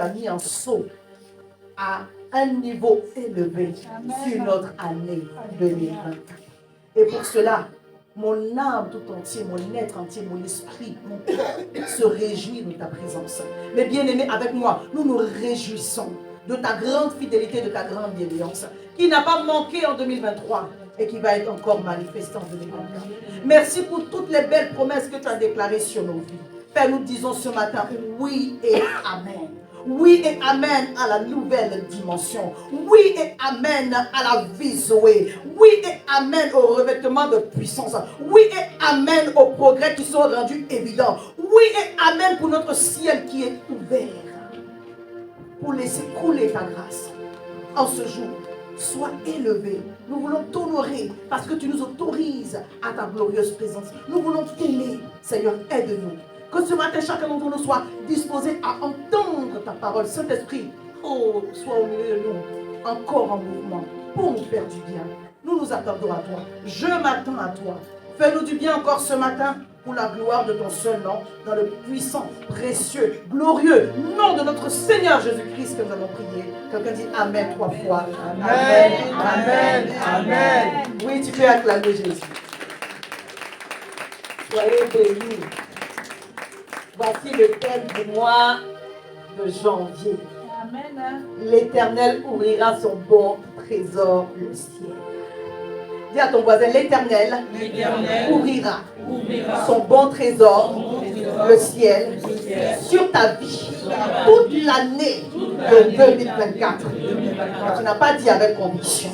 as mis en saut à un niveau élevé sur notre année 2024. Et pour cela, mon âme tout entière, mon être entier, mon esprit, mon corps se réjouit de ta présence. Mais bien aimé, avec moi, nous nous réjouissons de ta grande fidélité, de ta grande bienveillance, qui n'a pas manqué en 2023 et qui va être encore manifestée en 2024. Merci pour toutes les belles promesses que tu as déclarées sur nos vies. Père, nous disons ce matin, oui et amen. Oui et amen à la nouvelle dimension. Oui et amen à la vie Zoé. Oui et amen au revêtement de puissance. Oui et amen aux progrès qui sont rendus évidents. Oui et amen pour notre ciel qui est ouvert. Pour laisser couler ta grâce. En ce jour, sois élevé. Nous voulons t'honorer parce que tu nous autorises à ta glorieuse présence. Nous voulons t'aimer. Seigneur, aide-nous. Que ce matin, chacun d'entre nous soit disposé à entendre ta parole. Saint-Esprit, oh, sois au milieu de nous, encore en mouvement, pour nous faire du bien. Nous nous attendons à toi. Je m'attends à toi. Fais-nous du bien encore ce matin pour la gloire de ton seul nom, dans le puissant, précieux, glorieux nom de notre Seigneur Jésus-Christ que nous avons prié. Quelqu'un dit Amen 3 fois. Amen, amen, amen. Oui, tu peux acclamer Jésus. Soyez bénis. Voici le thème du mois de janvier. Amen. L'Éternel ouvrira son bon trésor, le ciel. Dis à ton voisin, l'Éternel ouvrira son bon trésor, le ciel, sur ta vie, toute l'année de 2024. Tu n'as pas dit avec conviction.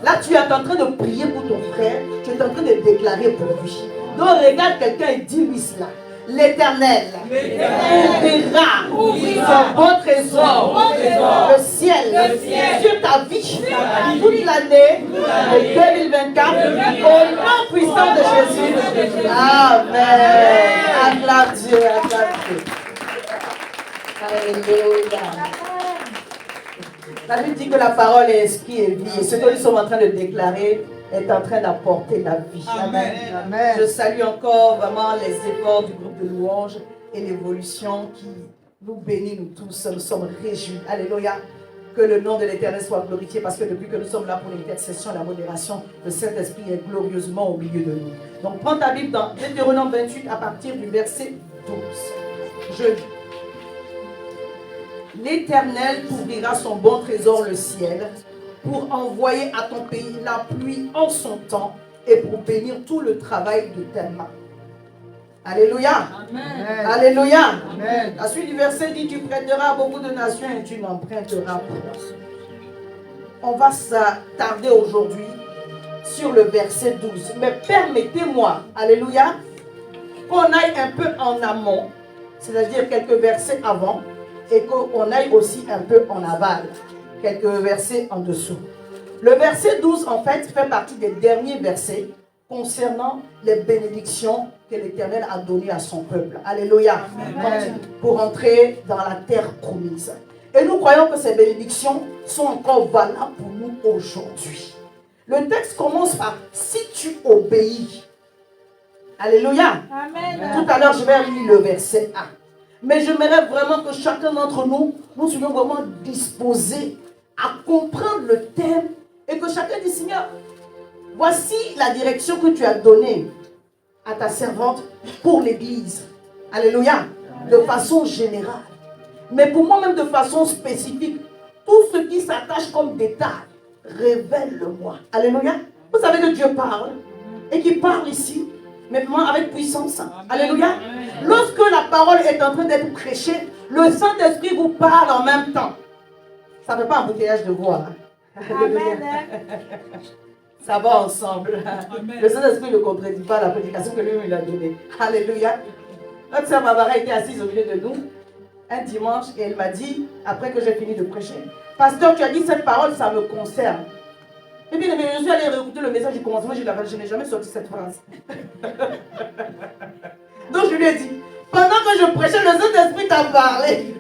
Là, tu es en train de prier pour ton frère, tu es en train de déclarer pour lui. Donc, regarde quelqu'un et dis-lui cela. L'Éternel ouvrira son bon trésor, le ciel, sur ta vie, toute l'année de 2024, au nom puissant de Jésus. Amen. Acclame Dieu, acclame Dieu. Alléluia. La Bible dit que la parole est esprit et vie. Et ce que nous sommes en train de déclarer est en train d'apporter la vie. Amen. Amen. Je salue encore vraiment les efforts du groupe de louanges et l'évolution qui nous bénit, nous tous. Nous sommes réjouis. Alléluia. Que le nom de l'Éternel soit glorifié parce que depuis que nous sommes là pour l'intercession et la modération, le Saint-Esprit est glorieusement au milieu de nous. Donc prends ta Bible dans Deutéronome 28 à partir du verset 12. Je lis. L'Éternel ouvrira son bon trésor, le ciel, pour envoyer à ton pays la pluie en son temps et pour bénir tout le travail de tes mains. Alléluia. Amen. Alléluia. Amen. La suite du verset dit, tu prêteras à beaucoup de nations et tu n'emprunteras pas. On va s'attarder aujourd'hui sur le verset 12. Mais permettez-moi, alléluia, qu'on aille un peu en amont, c'est-à-dire quelques versets avant, et qu'on aille aussi un peu en aval, quelques versets en dessous. Le verset 12, en fait, fait partie des derniers versets concernant les bénédictions que l'Éternel a données à son peuple. Alléluia. Amen. Pour entrer dans la terre promise. Et nous croyons que ces bénédictions sont encore valables pour nous aujourd'hui. Le texte commence par « si tu obéis ». Alléluia. Amen. Tout à l'heure, je vais lire le verset 1. Mais j'aimerais vraiment que chacun d'entre nous, nous soyons vraiment disposés à comprendre le thème et que chacun dise, Seigneur, voici la direction que tu as donnée à ta servante pour l'Église. Alléluia. De façon générale. Mais pour moi-même de façon spécifique. Tout ce qui s'attache comme détail, révèle-le-moi. Alléluia. Vous savez que Dieu parle et qu'il parle ici, maintenant avec puissance. Alléluia. Lorsque la parole est en train d'être prêchée, le Saint-Esprit vous parle en même temps. Ça ne fait pas un bouteillage de voix. Amen. Ça va ensemble. Amen. Le Saint-Esprit ne contredit pas la prédication que lui a donnée. Alléluia. Notre sœur Barbara était assise au milieu de nous un dimanche et elle m'a dit, après que j'ai fini de prêcher, Pasteur, tu as dit cette parole, ça me concerne. Et bien, je suis allé réécouter le message du commencement, je n'ai jamais sorti cette phrase. Donc je lui ai dit, pendant que je prêchais, le Saint-Esprit t'a parlé.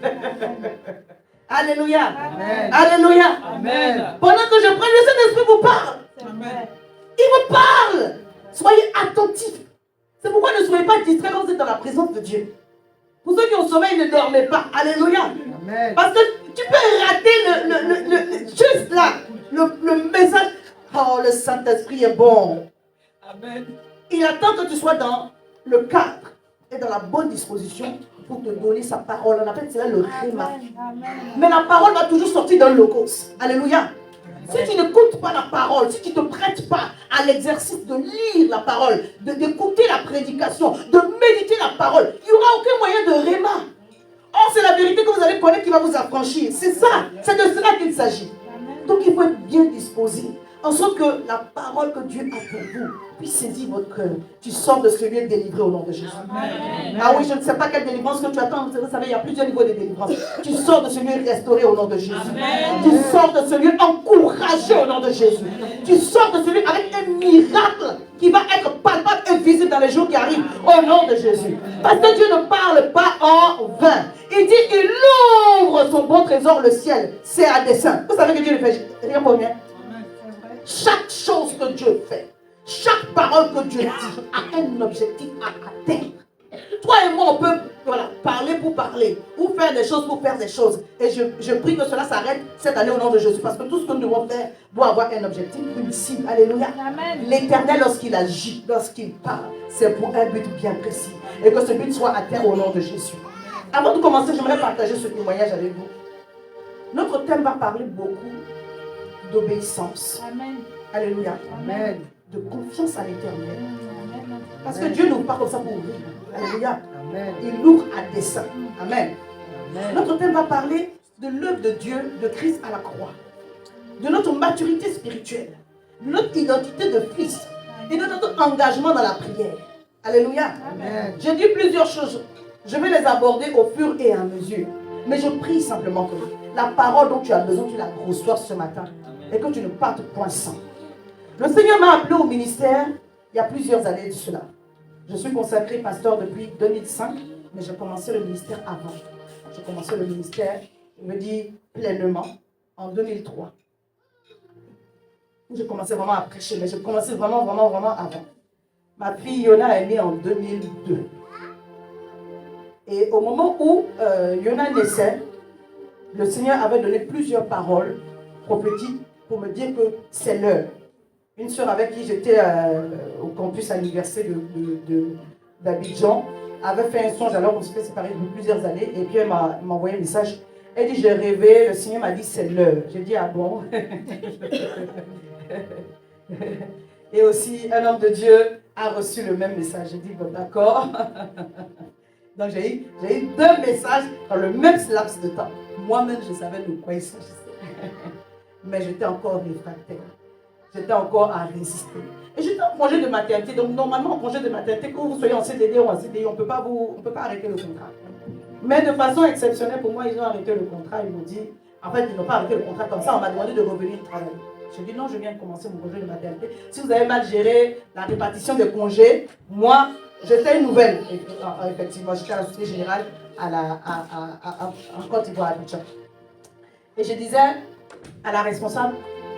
Alléluia. Amen. Alléluia. Amen. Pendant que je prêche, le Saint-Esprit vous parle. Amen. Il vous parle. Soyez attentifs. C'est pourquoi ne soyez pas distraits quand vous êtes dans la présence de Dieu. Pour ceux qui ont sommeil, ne dormez pas. Alléluia. Amen. Parce que tu peux rater juste là, le message. Oh, le Saint-Esprit est bon. Amen. Il attend que tu sois dans le cadre et dans la bonne disposition pour te donner sa parole. On appelle cela le rhéma. Mais la parole va toujours sortir d'un logos. Alléluia. Si tu n'écoutes pas la parole, si tu ne te prêtes pas à l'exercice de lire la parole, d'écouter la prédication, de méditer la parole, il n'y aura aucun moyen de rhéma. Or, c'est la vérité que vous allez connaître qui va vous affranchir. C'est ça, c'est de cela qu'il s'agit. Donc, il faut être bien disposé, en sorte que la parole que Dieu a pour vous puisse saisir votre cœur. Tu sors de ce lieu délivré au nom de Jésus. Amen. Ah oui, je ne sais pas quelle délivrance que tu attends. Vous savez, il y a plusieurs niveaux de délivrance. Tu sors de ce lieu restauré au nom de Jésus. Amen. Tu sors de ce lieu encouragé au nom de Jésus. Tu sors de ce lieu avec un miracle qui va être palpable et visible dans les jours qui arrivent au nom de Jésus. Parce que Dieu ne parle pas en vain. Il dit, il ouvre son bon trésor, le ciel. C'est à dessein. Vous savez que Dieu ne fait rien pour rien. Chaque chose que Dieu fait, chaque parole que Dieu dit a un objectif à atteindre. Toi et moi, on peut parler pour parler, ou faire des choses pour faire des choses. Et je prie que cela s'arrête cette année au nom de Jésus. Parce que tout ce que nous devons faire doit avoir un objectif, une cible. Alléluia. L'Éternel, lorsqu'il agit, lorsqu'il parle, c'est pour un but bien précis. Et que ce but soit atteint au nom de Jésus. Avant de commencer, j'aimerais partager ce témoignage avec vous. Notre thème va parler beaucoup d'obéissance. Amen. Alléluia. Amen. De confiance à l'Éternel. Amen. Parce que Dieu n'ouvre pas comme ça pour ouvrir. Alléluia. Amen. Il ouvre à dessein. Amen. Amen. Notre thème va parler de l'œuvre de Dieu, de Christ à la croix. De notre maturité spirituelle. De notre identité de fils. Et de notre engagement dans la prière. Alléluia. Amen. J'ai dit plusieurs choses. Je vais les aborder au fur et à mesure. Mais je prie simplement que la parole dont tu as besoin, tu la reçoives ce matin. Et que tu ne partes point sans. Le Seigneur m'a appelé au ministère il y a plusieurs années de cela. Je suis consacré pasteur depuis 2005, mais j'ai commencé le ministère avant. J'ai commencé le ministère, je me dis pleinement, en 2003. J'ai commencé vraiment à prêcher, mais j'ai commencé vraiment avant. Ma fille Yona est née en 2002. Et au moment où Yona naissait, le Seigneur avait donné plusieurs paroles prophétiques pour me dire que c'est l'heure. Une sœur avec qui j'étais au campus à l'université d'Abidjan avait fait un songe alors qu'on s'était séparés depuis plusieurs années. Et puis elle m'a envoyé un message. Elle dit, j'ai rêvé, le Seigneur m'a dit, c'est l'heure. J'ai dit, ah bon. Et aussi, un homme de Dieu a reçu le même message. J'ai dit, bon, d'accord. Donc j'ai eu deux messages dans le même laps de temps. Moi-même, je savais de quoi il s'agissait. Mais j'étais encore réfractaire. J'étais encore à résister. Et j'étais en congé de maternité. Donc normalement, en congé de maternité, que vous soyez en CDD ou en CDI, on ne peut pas arrêter le contrat. Mais de façon exceptionnelle, pour moi, ils ont arrêté le contrat. Ils m'ont dit, en fait, ils n'ont pas arrêté le contrat comme ça. On m'a demandé de revenir travailler. J'ai dit non, je viens de commencer mon congé de maternité. Si vous avez mal géré la répartition des congés, moi, j'étais une nouvelle. Effectivement, j'étais à la Société Générale en Côte d'Ivoire, à Abidjan. Et je disais à la responsable,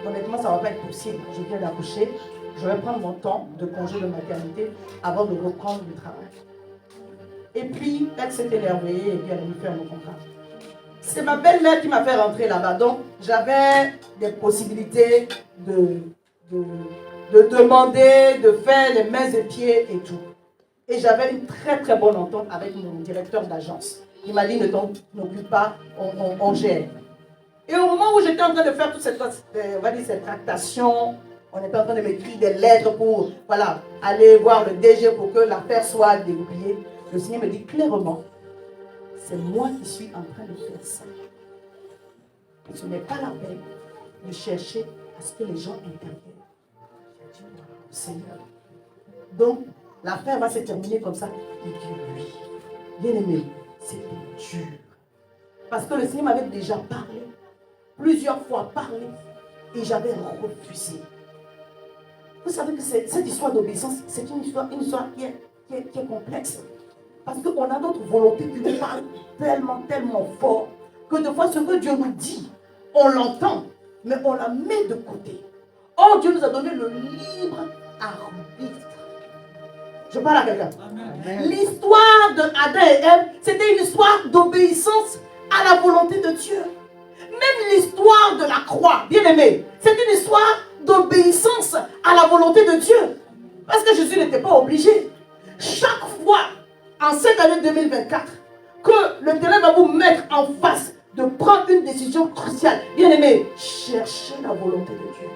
honnêtement, ça ne va pas être possible. Je viens d'accoucher. Je vais prendre mon temps de congé de maternité avant de reprendre le travail. Et puis, elle s'est énervée et puis elle a mis faire mon contrat. C'est ma belle-mère qui m'a fait rentrer là-bas. Donc, j'avais des possibilités de demander, de faire les mains et pieds et tout. Et j'avais une très très bonne entente avec mon directeur d'agence. Il m'a dit, ne t'occupe pas, on gère. Et au moment où j'étais en train de faire toute cette tractation, on était en train de m'écrire des lettres pour aller voir le DG pour que l'affaire soit dégoupillée. Le Seigneur me dit clairement, c'est moi qui suis en train de faire ça. Ce n'est pas la peine de chercher à ce que les gens interviennent. J'ai dit, Seigneur. Donc, l'affaire va se terminer comme ça. Il dit oui. Bien aimé, c'était dur. Parce que le Seigneur m'avait déjà parlé. Plusieurs fois parlé. Et j'avais refusé. Vous savez que cette histoire d'obéissance, c'est une histoire qui est complexe. Parce qu'on a notre volonté qui nous parle tellement fort que de fois ce que Dieu nous dit, on l'entend, mais on la met de côté. Or, Dieu nous a donné le libre arbitre. Je parle à quelqu'un. Amen. L'histoire de Adam et Ève, c'était une histoire d'obéissance à la volonté de Dieu. Même l'histoire de la croix, bien aimé, c'est une histoire d'obéissance à la volonté de Dieu. Parce que Jésus n'était pas obligé. Chaque fois, en cette année 2024, que le terrain va vous mettre en face de prendre une décision cruciale, bien aimé, cherchez la volonté de Dieu.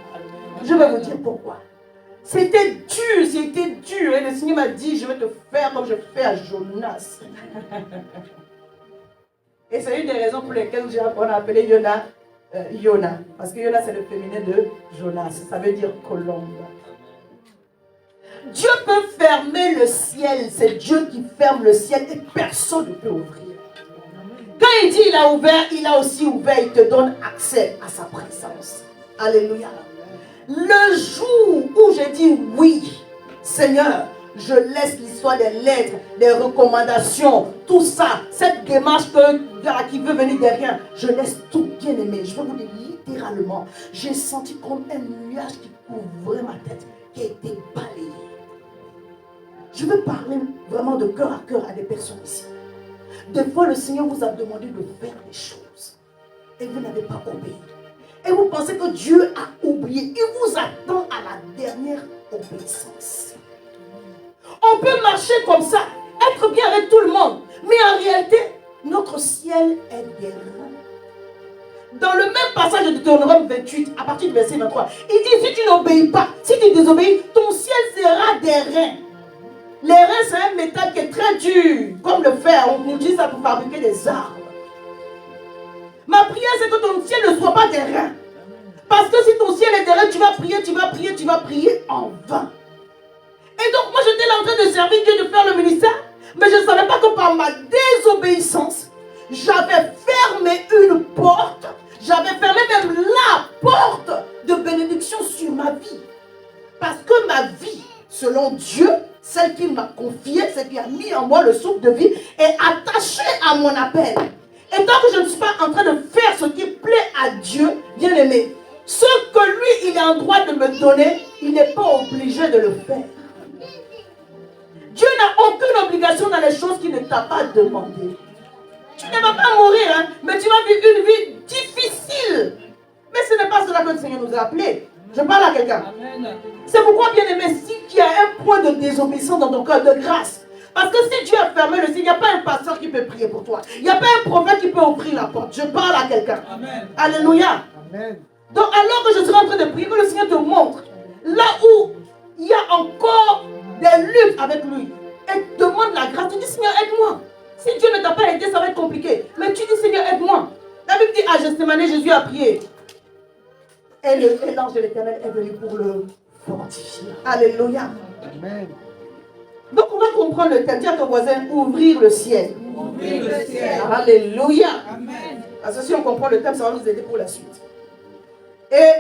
Je vais vous dire pourquoi. C'était dur. Et le Seigneur m'a dit, je vais te faire comme je fais à Jonas. Et c'est une des raisons pour lesquelles on a appelé Yona, Yona. Parce que Yona, c'est le féminin de Jonas. Ça veut dire colombe. Dieu peut fermer le ciel. C'est Dieu qui ferme le ciel et personne ne peut ouvrir. Quand il dit il a ouvert, il a aussi ouvert. Il te donne accès à sa présence. Alléluia. Le jour où j'ai dit oui, Seigneur, je laisse l'histoire des lettres, des recommandations, tout ça, cette démarche qui veut venir derrière, je laisse tout, bien aimé. Je vais vous dire littéralement, j'ai senti comme un nuage qui couvrait ma tête, qui a été balayé. Je veux parler vraiment de cœur à cœur à des personnes ici. Des fois, le Seigneur vous a demandé de faire des choses et vous n'avez pas obéi. Et vous pensez que Dieu a oublié. Il vous attend à la dernière obéissance. On peut marcher comme ça, être bien avec tout le monde. Mais en réalité, notre ciel est derrière. Dans le même passage de Deutéronome 28, à partir du verset 23, il dit, si tu n'obéis pas, si tu désobéis, ton ciel sera des reins. Les reins, c'est un métal qui est très dur, comme le fer. On utilise ça pour fabriquer des armes. Ma prière, c'est que ton ciel ne soit pas des reins. Parce que si ton ciel est des reins, tu vas prier en vain. Et donc, moi, j'étais là en train de servir Dieu, de faire le ministère. Mais je ne savais pas que par ma désobéissance, j'avais fermé une porte. J'avais fermé même la porte de bénédiction sur ma vie. Parce que ma vie, selon Dieu, celle qu'il m'a confiée, celle qui a mis en moi le souffle de vie, est attachée à mon appel. Et tant que je ne suis pas en train de faire ce qui plaît à Dieu, bien aimé, ce que lui, il est en droit de me donner, il n'est pas obligé de le faire. Dieu n'a aucune obligation dans les choses qu'il ne t'a pas demandé. Tu ne vas pas mourir, hein, mais tu vas vivre une vie difficile. Mais ce n'est pas cela que le Seigneur nous a appelés. Je parle à quelqu'un. C'est pourquoi, bien aimé, si il y a un point de désobéissance dans ton cœur, de grâce, parce que si Dieu a fermé le ciel, il n'y a pas un pasteur qui peut prier pour toi. Il n'y a pas un prophète qui peut ouvrir la porte. Je parle à quelqu'un. Alléluia. Amen. Donc, alors que je serai en train de prier, que le Seigneur te montre là où il y a encore des luttes avec lui, et demande la grâce. Tu dis, Seigneur, aide-moi. Si Dieu ne t'a pas aidé, ça va être compliqué. Mais tu dis, Seigneur, aide-moi. La Bible dit, à Gethsémani, Jésus a prié. Et l'ange de l'Éternel est venu pour le fortifier. Alléluia. Amen. Donc, on va comprendre le thème. Dis à ton voisin, ouvrir le ciel. Ouvrir le ciel. Alléluia. Amen. Parce que si on comprend le thème, ça va nous aider pour la suite. Et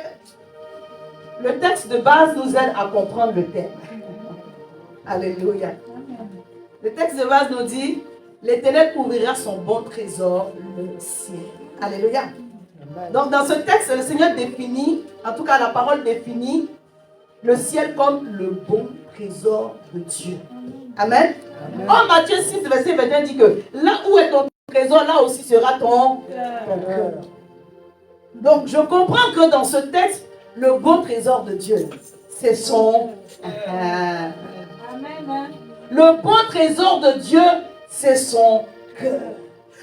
le texte de base nous aide à comprendre le thème. Alléluia. Le texte de base nous dit, l'Éternel ouvrira son bon trésor, le ciel. Alléluia. Donc dans ce texte, le Seigneur définit, en tout cas la parole définit le ciel comme le bon trésor de Dieu. Amen. En Matthieu 6, verset 21 dit que là où est ton trésor, là aussi sera ton cœur. Donc je comprends que dans ce texte, le bon trésor de Dieu, c'est son cœur. Amen. Le bon trésor de Dieu, c'est son cœur.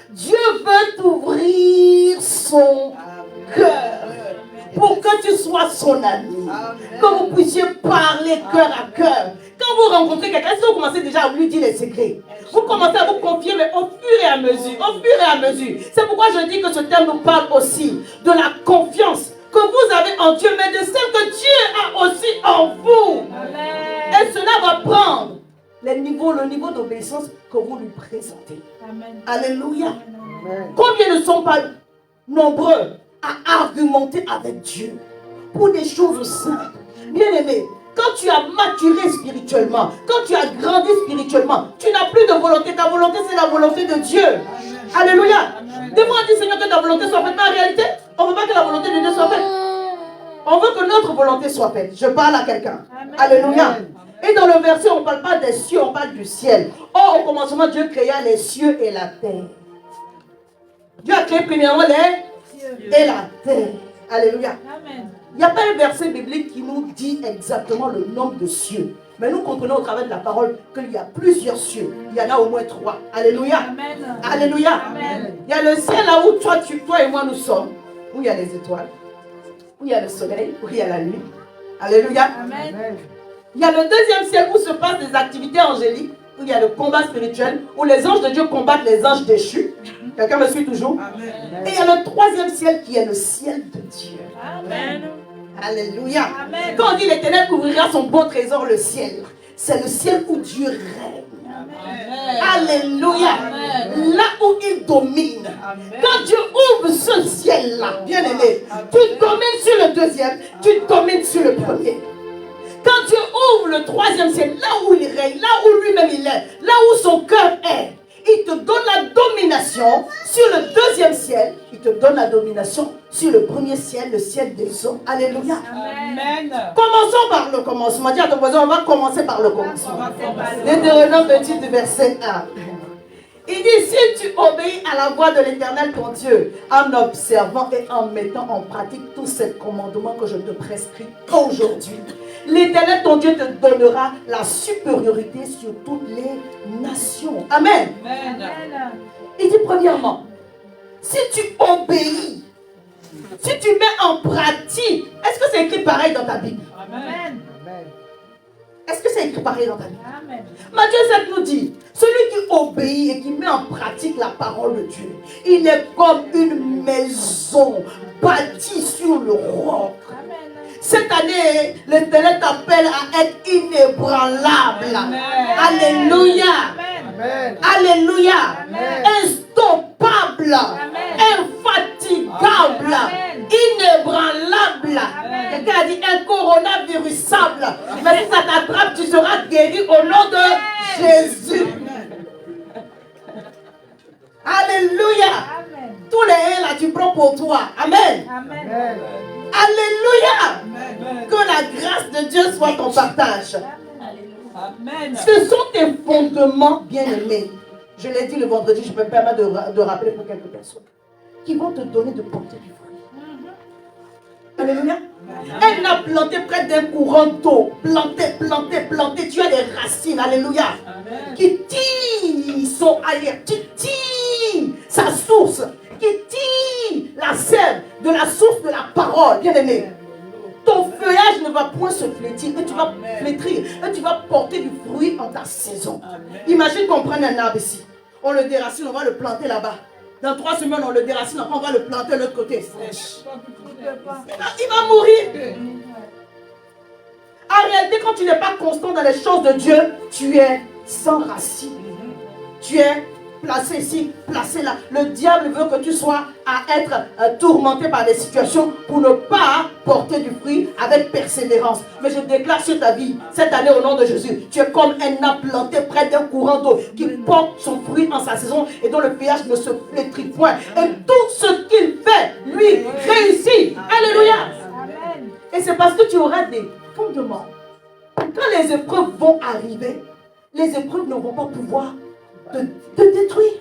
Dieu veut t'ouvrir son cœur pour que tu sois son ami. Que vous puissiez parler cœur à cœur. Quand vous rencontrez quelqu'un, est-ce que vous commencez déjà à lui dire les secrets? Vous commencez à vous confier, mais au fur et à mesure. Au fur et à mesure. C'est pourquoi je dis que ce thème nous parle aussi de la confiance que vous avez en Dieu, mais de celle que Dieu a aussi en vous. Amen. Et cela va prendre le niveau d'obéissance que vous lui présentez. Amen. Alléluia. Amen. Combien ne sont pas nombreux à argumenter avec Dieu pour des choses simples? Bien aimé, quand tu as maturé spirituellement, quand tu as grandi spirituellement, tu n'as plus de volonté. Ta volonté, c'est la volonté de Dieu. Alléluia. Des fois, on dit, Seigneur, que ta volonté soit faite. Mais en réalité, on ne veut pas que la volonté de Dieu soit faite. On veut que notre volonté soit faite. Je parle à quelqu'un. Alléluia. Et dans le verset, on ne parle pas des cieux, on parle du ciel. Or, au commencement, Dieu créa les cieux et la terre. Dieu a créé premièrement les cieux et la terre. Alléluia. Amen. Il n'y a pas un verset biblique qui nous dit exactement le nombre de cieux. Mais nous comprenons au travers de la parole qu'il y a plusieurs cieux. Il y en a au moins 3. Alléluia. Amen. Alléluia. Amen. Il y a le ciel là où toi et moi nous sommes. Où il y a les étoiles. Où il y a le soleil. Où il y a la lune. Alléluia. Amen. Il y a le deuxième ciel où se passent des activités angéliques. Où il y a le combat spirituel. Où les anges de Dieu combattent les anges déchus. Quelqu'un me suit toujours? Amen. Et il y a le troisième ciel qui est le ciel de Dieu. Amen. Alléluia. Amen. Quand on dit l'Éternel ouvrira son beau trésor, le ciel, c'est le ciel où Dieu règne. Amen. Alléluia. Amen. Là où il domine. Quand Dieu ouvre ce ciel-là, bien aimé, tu domines sur le deuxième, tu domines sur le premier. Quand Dieu ouvre le troisième ciel, là où il règne, là où lui-même il est, là où son cœur est, il te donne la domination sur le deuxième ciel. Il te donne la domination sur le premier ciel, le ciel des hommes. Alléluia. Amen. Commençons par le commencement. Dis à ton voisin, on va commencer par le commencement. Deutéronome 28, verset 1. Il dit, si tu obéis à la voix de l'Éternel ton Dieu, en observant et en mettant en pratique tous ces commandements que je te prescris aujourd'hui, l'Éternel ton Dieu te donnera la supériorité sur toutes les nations. Amen. Amen. Il dit premièrement, si tu obéis, si tu mets en pratique, est-ce que c'est écrit pareil dans ta Bible? Amen. Est-ce que c'est écrit pareil dans ta Bible? Amen. Matthieu 7 nous dit, celui qui obéit et qui met en pratique la parole de Dieu, il est comme une maison bâtie sur le roc. Amen. Cette année, l'Éternel t'appelle à être inébranlable. Amen. Alléluia. Amen. Alléluia. Amen. Instoppable. Amen. Infatigable. Amen. Inébranlable. Amen. Quelqu'un a dit incoronavirusable. Mais si ça t'attrape, tu seras guéri au nom de Jésus. Alléluia. Amen. Tous les uns là, tu prends pour toi. Amen. Amen. Alléluia. Amen. Que la grâce de Dieu soit ton partage. Amen. Ce sont tes fondements bien-aimés. Je l'ai dit le vendredi, je peux me permettre de rappeler pour quelques personnes qui vont te donner de porter du fruit. Alléluia. Elle a planté près d'un courant d'eau. Planté. Tu as des racines. Alléluia. Amen. Qui tire son ailleurs. Qui tire sa source. Qui tire la sève de la source de la parole. Bien-aimé. Ton feuillage ne va point se flétrir. Et tu vas flétrir. Et tu vas porter du fruit en ta saison. Amen. Imagine qu'on prenne un arbre ici. On le déracine, on va le planter là-bas. Dans 3 semaines, on le déracine, après on va le planter de l'autre côté. Il va mourir. En réalité, quand tu n'es pas constant dans les choses de Dieu, tu es sans racine. Tu es placé ici, placé là. Le diable veut que tu sois à être tourmenté par des situations pour ne pas porter du fruit avec persévérance. Mais je déclare sur ta vie, cette année au nom de Jésus, tu es comme un arbre planté près d'un courant d'eau qui porte son fruit en sa saison et dont le feuillage ne se flétrit point. Et tout ce qu'il fait, lui, réussit. Alléluia. Amen. Et c'est parce que tu auras des fondements. Quand les épreuves vont arriver, les épreuves ne vont pas pouvoir te détruire.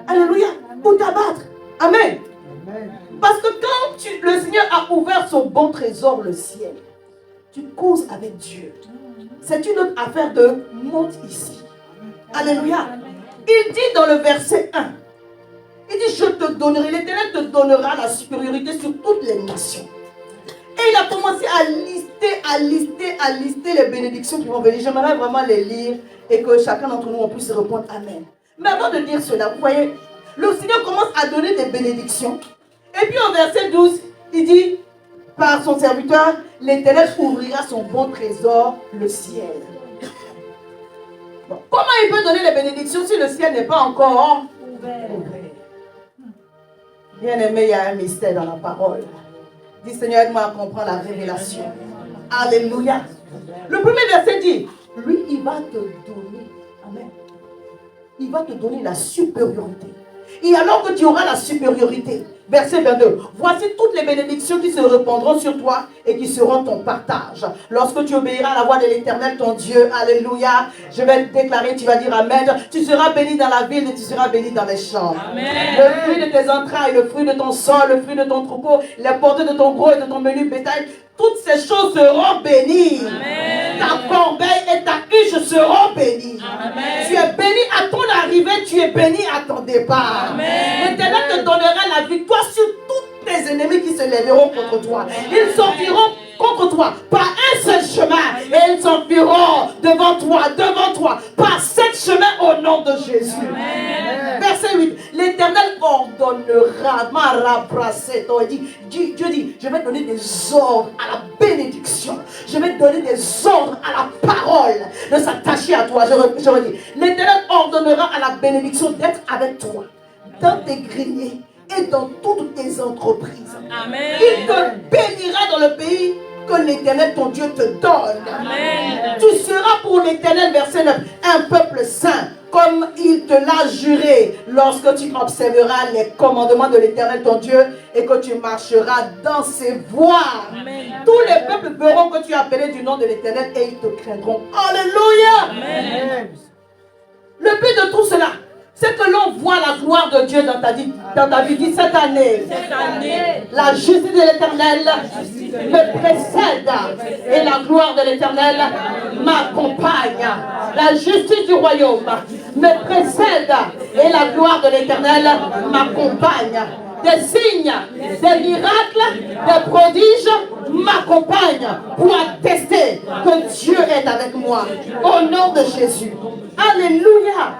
Alléluia. Ou t'abattre. Amen. Parce que quand le Seigneur a ouvert son bon trésor, le ciel, tu causes avec Dieu. C'est une autre affaire de monte ici. Alléluia. Il dit dans le verset 1, il dit, je te donnerai, l'Éternel te donnera la supériorité sur toutes les nations. Et il a commencé à lister les bénédictions qui vont venir. J'aimerais vraiment les lire et que chacun d'entre nous on puisse répondre Amen. Mais avant de dire cela, vous voyez, le Seigneur commence à donner des bénédictions. Et puis au verset 12, il dit, par son serviteur, l'Éternel ouvrira son bon trésor, le ciel. Bon, comment il peut donner les bénédictions si le ciel n'est pas encore ouvert? Bien aimé, il y a un mystère dans la parole. Dis Seigneur, aide-moi à comprendre la révélation. Alléluia. Le premier verset dit, lui, il va te donner. Amen. Il va te donner la supériorité. Et alors que tu auras la supériorité, verset 22, voici toutes les bénédictions qui se répandront sur toi et qui seront ton partage. Lorsque tu obéiras à la voix de l'Éternel, ton Dieu, alléluia, je vais te déclarer, tu vas dire amen, tu seras béni dans la ville et tu seras béni dans les champs. Amen. Le fruit de tes entrailles, le fruit de ton sol, le fruit de ton troupeau, les portées de ton gros et de ton menu bétail, toutes ces choses seront bénies. Amen. Ta corbeille et ta huche seront bénies. Amen. Tu es béni à ton arrivée, tu es béni à ton départ. L'Éternel te donnera la victoire sur tous tes ennemis qui se lèveront contre toi. Ils sortiront contre toi par un seul chemin et ils s'enfuiront devant toi par sept chemins au nom de Jésus. Amen. Verset 8, l'Éternel ordonnera, Dieu dit, je vais donner des ordres à la bénédiction, je vais donner des ordres à la parole de s'attacher à toi. Je redis, l'Éternel ordonnera à la bénédiction d'être avec toi dans tes greniers et dans toutes tes entreprises. Amen. Il te bénira dans le pays que l'Éternel ton Dieu te donne. Amen. Tu seras pour l'Éternel, verset 9, un peuple saint, comme il te l'a juré, lorsque tu observeras les commandements de l'Éternel ton Dieu et que tu marcheras dans ses voies. Amen. Tous les peuples verront que tu es appelé du nom de l'Éternel et ils te craindront. Alléluia. Amen. Le but de tout cela, c'est que l'on voit la gloire de Dieu dans ta vie. Dis cette année, Cette année, la justice de l'Éternel me précède et la gloire de l'Éternel m'accompagne. La justice du royaume me précède et la gloire de l'Éternel m'accompagne. Des signes, des miracles, des prodiges m'accompagnent pour attester que Dieu est avec moi. Au nom de Jésus. Alléluia.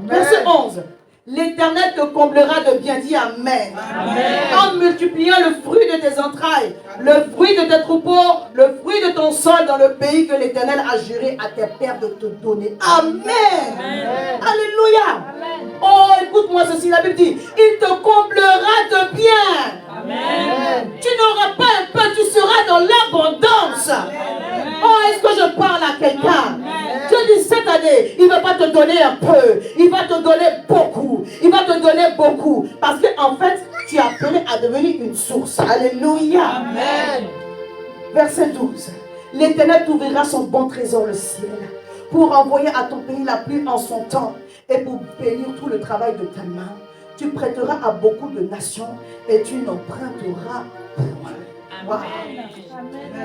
Verset 11. L'Éternel te comblera de bien, dis amen. En multipliant le fruit de tes entrailles, le fruit de tes troupeaux, le fruit de ton sol dans le pays que l'Éternel a juré à tes pères de te donner. Amen. Alléluia. Oh, écoute-moi ceci, la Bible dit, il te comblera de bien. Amen. Tu n'auras pas un peu, tu seras dans l'abondance. Oh, est-ce que je parle à quelqu'un? Dieu dit cette année, il ne va pas te donner un peu, il va te donner beaucoup. Il va te donner beaucoup. Parce qu'en fait, tu es appelé à devenir une source. Alléluia. Amen. Verset 12. L'Éternel t'ouvrira son bon trésor, le ciel, pour envoyer à ton pays la pluie en son temps et pour bénir tout le travail de ta main. Tu prêteras à beaucoup de nations et tu n'emprunteras point. Wow.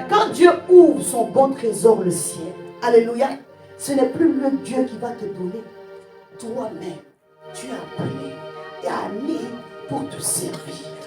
Quand Dieu ouvre son bon trésor, le ciel, alléluia, ce n'est plus le Dieu qui va te donner. Toi-même, tu es appelé et allé pour te servir.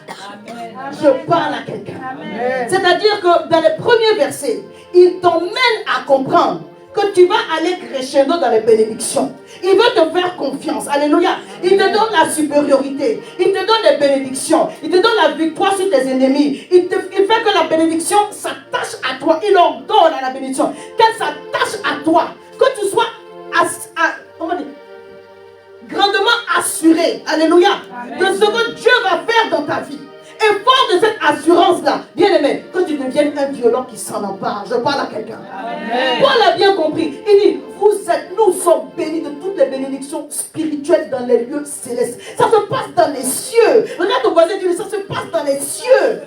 Amen. Je parle à quelqu'un. Amen. C'est-à-dire que dans les premiers versets, il t'emmène à comprendre que tu vas aller crescendo dans les bénédictions. Il veut te faire confiance. Alléluia. Il te donne la supériorité. Il te donne les bénédictions. Il te donne la victoire sur tes ennemis. Il fait que la bénédiction s'attache à toi. Il ordonne à la bénédiction qu'elle s'attache à toi. Que tu sois grandement assuré. Alléluia. De ce que Dieu va faire dans ta vie. Et fort de cette assurance-là, bien aimé, que tu deviennes un violent qui s'en empare. Je parle à quelqu'un. Paul a bien compris. Il dit, nous sommes bénis de toutes les bénédictions spirituelles dans les lieux célestes. Ça se passe dans les cieux. Regarde ton voisin, dis, ça se passe dans les cieux.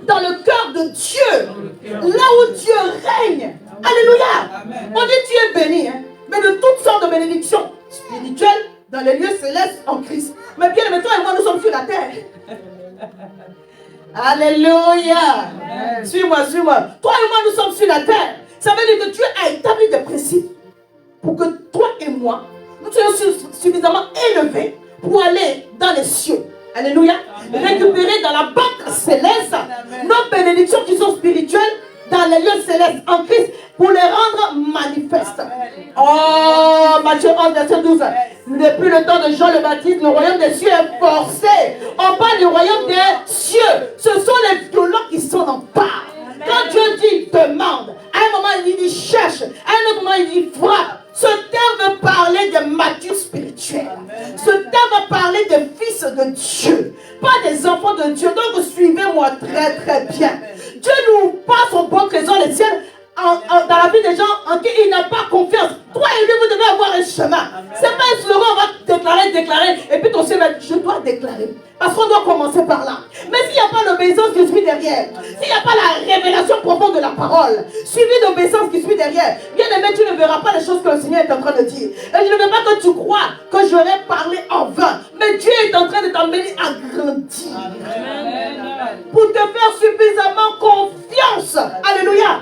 Dans le cœur de Dieu. Là où Dieu règne. Alléluia. On dit, tu es béni. Hein, mais de toutes sortes de bénédictions spirituelles dans les lieux célestes en Christ. Mais bien aimé, toi et moi, nous sommes sur la terre. Alléluia. Suis-moi, suis-moi. Toi et moi, nous sommes sur la terre. Ça veut dire que Dieu a établi des principes pour que toi et moi, nous soyons suffisamment élevés pour aller dans les cieux. Alléluia. Récupérer dans la banque céleste nos bénédictions qui sont spirituelles dans les lieux célestes en Christ pour les rendre manifestes. Oh, Matthieu 11, verset 12. Depuis le temps de Jean le Baptiste, le royaume des cieux est forcé. On parle du royaume des cieux. Ce sont les violents qui sont en part. Quand Dieu dit demande, à un moment il dit cherche, à un autre moment il dit frappe. Ce terme veut parler des matures spirituels. Ce terme va parler des fils de Dieu, pas des enfants de Dieu. Donc suivez-moi très très bien. Dieu n'ouvre pas son bon trésor, le ciel, dans la vie des gens en qui il n'a pas confiance. Toi et lui, vous devez avoir un chemin. C'est pas un slogan, on va déclarer, et puis ton chemin, je dois déclarer. Parce qu'on doit commencer par là. Mais s'il n'y a pas l'obéissance qui suit derrière, s'il n'y a pas la révélation profonde de la parole, suivie d'obéissance qui suit derrière, bien aimé, tu ne verras pas les choses que le Seigneur est en train de dire. Et je ne veux pas que tu crois que j'aurais parlé en vain. Mais Dieu est en train de t'emmener à grandir. Pour te faire suffisamment confiance. Alléluia.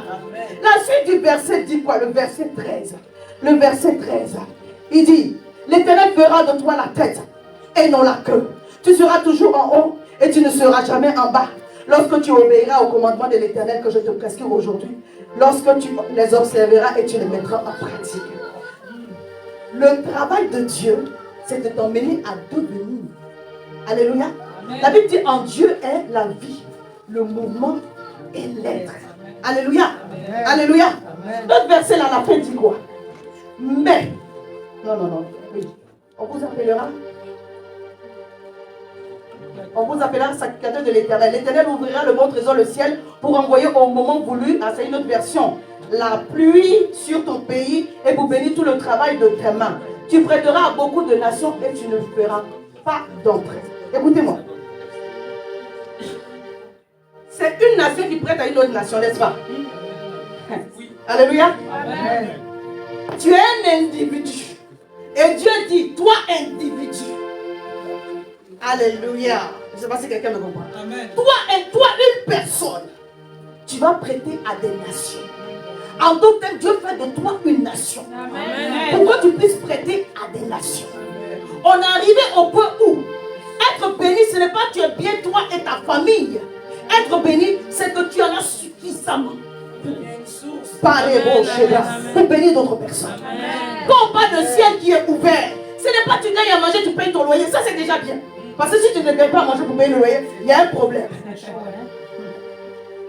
La suite du verset dit quoi? Le verset 13. Le verset 13. Il dit, l'Éternel fera de toi la tête et non la queue. Tu seras toujours en haut et tu ne seras jamais en bas. Lorsque tu obéiras au commandement de l'Éternel que je te prescris aujourd'hui, lorsque tu les observeras et tu les mettras en pratique. Le travail de Dieu, c'est de t'emmener à devenir. Alléluia. La Bible dit, en Dieu est la vie, le mouvement et l'être. Alléluia. Alléluia. Notre verset là, la fin dit quoi? Mais, non, oui. On vous appellera sacrificateur de l'Éternel. L'Éternel ouvrira le bon trésor, le ciel, pour envoyer au moment voulu, c'est une autre version, la pluie sur ton pays et pour bénir tout le travail de tes mains. Tu prêteras à beaucoup de nations et tu ne feras pas d'entrée. Écoutez-moi. C'est une nation qui prête à une autre nation, n'est-ce pas? Alléluia. Amen. Tu es un individu. Et Dieu dit, toi individu. Alléluia. Je ne sais pas si quelqu'un me comprend. Amen. Toi, une personne, tu vas prêter à des nations. En d'autres termes, Dieu fait de toi une nation. Amen. Pour que tu puisses prêter à des nations. On est arrivé au point où être béni, ce n'est pas tu es bien toi et ta famille. Être béni, c'est que tu en as suffisamment. Pour bénir d'autres personnes. Quand on parle de ciel qui est ouvert, ce n'est pas tu gagnes à manger, tu payes ton loyer. Ça, c'est déjà bien. Parce que si tu ne gagnes pas à manger pour payer le loyer, il y a un problème.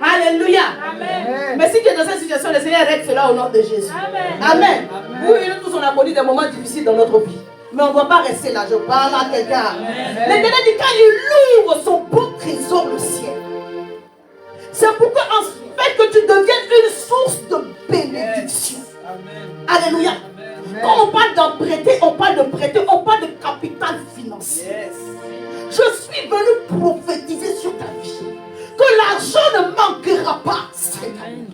Alléluia. Amen. Mais si tu es dans cette situation, le Seigneur règle cela au nom de Jésus. Amen. Amen. Oui, nous tous, on a connu des moments difficiles dans notre vie. Mais on ne doit pas rester là. Je parle à quelqu'un. L'Éternel dit, quand il ouvre son bon trésor, le ciel, c'est pour que, en fait, que tu deviennes une source de bénédiction. Amen. Alléluia. Amen. Quand on parle d'en prêter, on parle de prêter, on parle de capital financier. Yes. Je suis venu prophétiser sur ta vie que l'argent ne manquera pas cette année.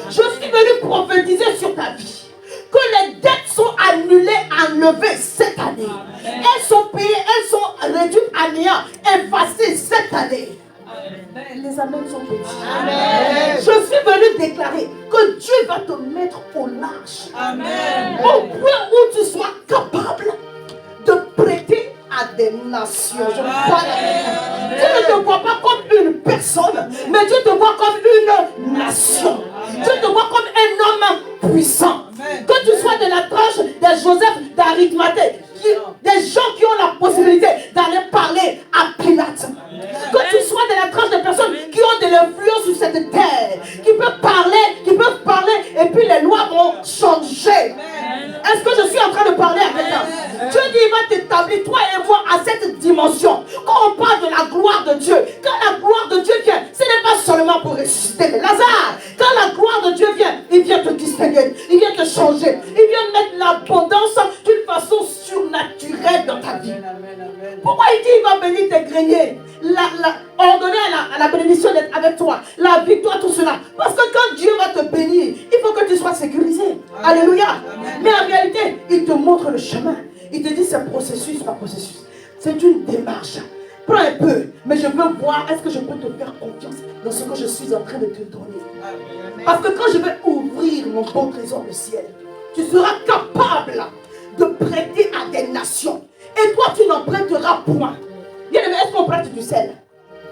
Je suis venu prophétiser sur ta vie que les dettes sont annulées, enlevées cette année. Amen. Elles sont payées, elles sont réduites à néant, effacées cette année. Amen. Les amens sont petits. Amen. Je suis venu déclarer que Dieu va te mettre au large. Amen. Au point où tu sois capable de prêter à des nations. Je parle à Dieu ne te voit pas comme une personne, mais Dieu te voit comme une nation. Amen. Dieu te voit comme un homme puissant. Amen. Que tu sois de la tranche de Joseph d'Arimathée, des gens qui ont la possibilité d'aller parler à Pilate. Que tu sois de la tranche de personnes qui ont de l'influence sur cette terre, qui peuvent parler, et puis les lois vont changer. Est-ce que je suis en train de parler à quelqu'un? Dieu dit, il va t'établir, toi et moi, à cette dimension. Quand on parle de la gloire de Dieu, quand la gloire de Dieu vient, ce n'est pas seulement pour ressusciter Lazare. Quand la gloire de Dieu vient, il vient te distinguer, il vient te changer, il vient mettre l'abondance d'une façon surnaturelle dans ta vie. Pourquoi il dit il va bénir tes greniers, ordonner à la bénédiction d'être avec toi, la victoire, tout cela. Parce que quand Dieu va te bénir, il faut que tu sois sécurisé. Amen. Alléluia. Amen. Mais en réalité, il te montre le chemin. Il te dit c'est processus par processus. C'est une démarche. Prends un peu, mais je veux voir, est-ce que je peux te faire confiance dans ce que je suis en train de te donner. Amen. Parce que quand je vais ouvrir mon bon trésor du ciel, tu seras capable de prêter à des nations. Et toi, tu n'en prêteras point. Bien aimé, est-ce qu'on prête du sel?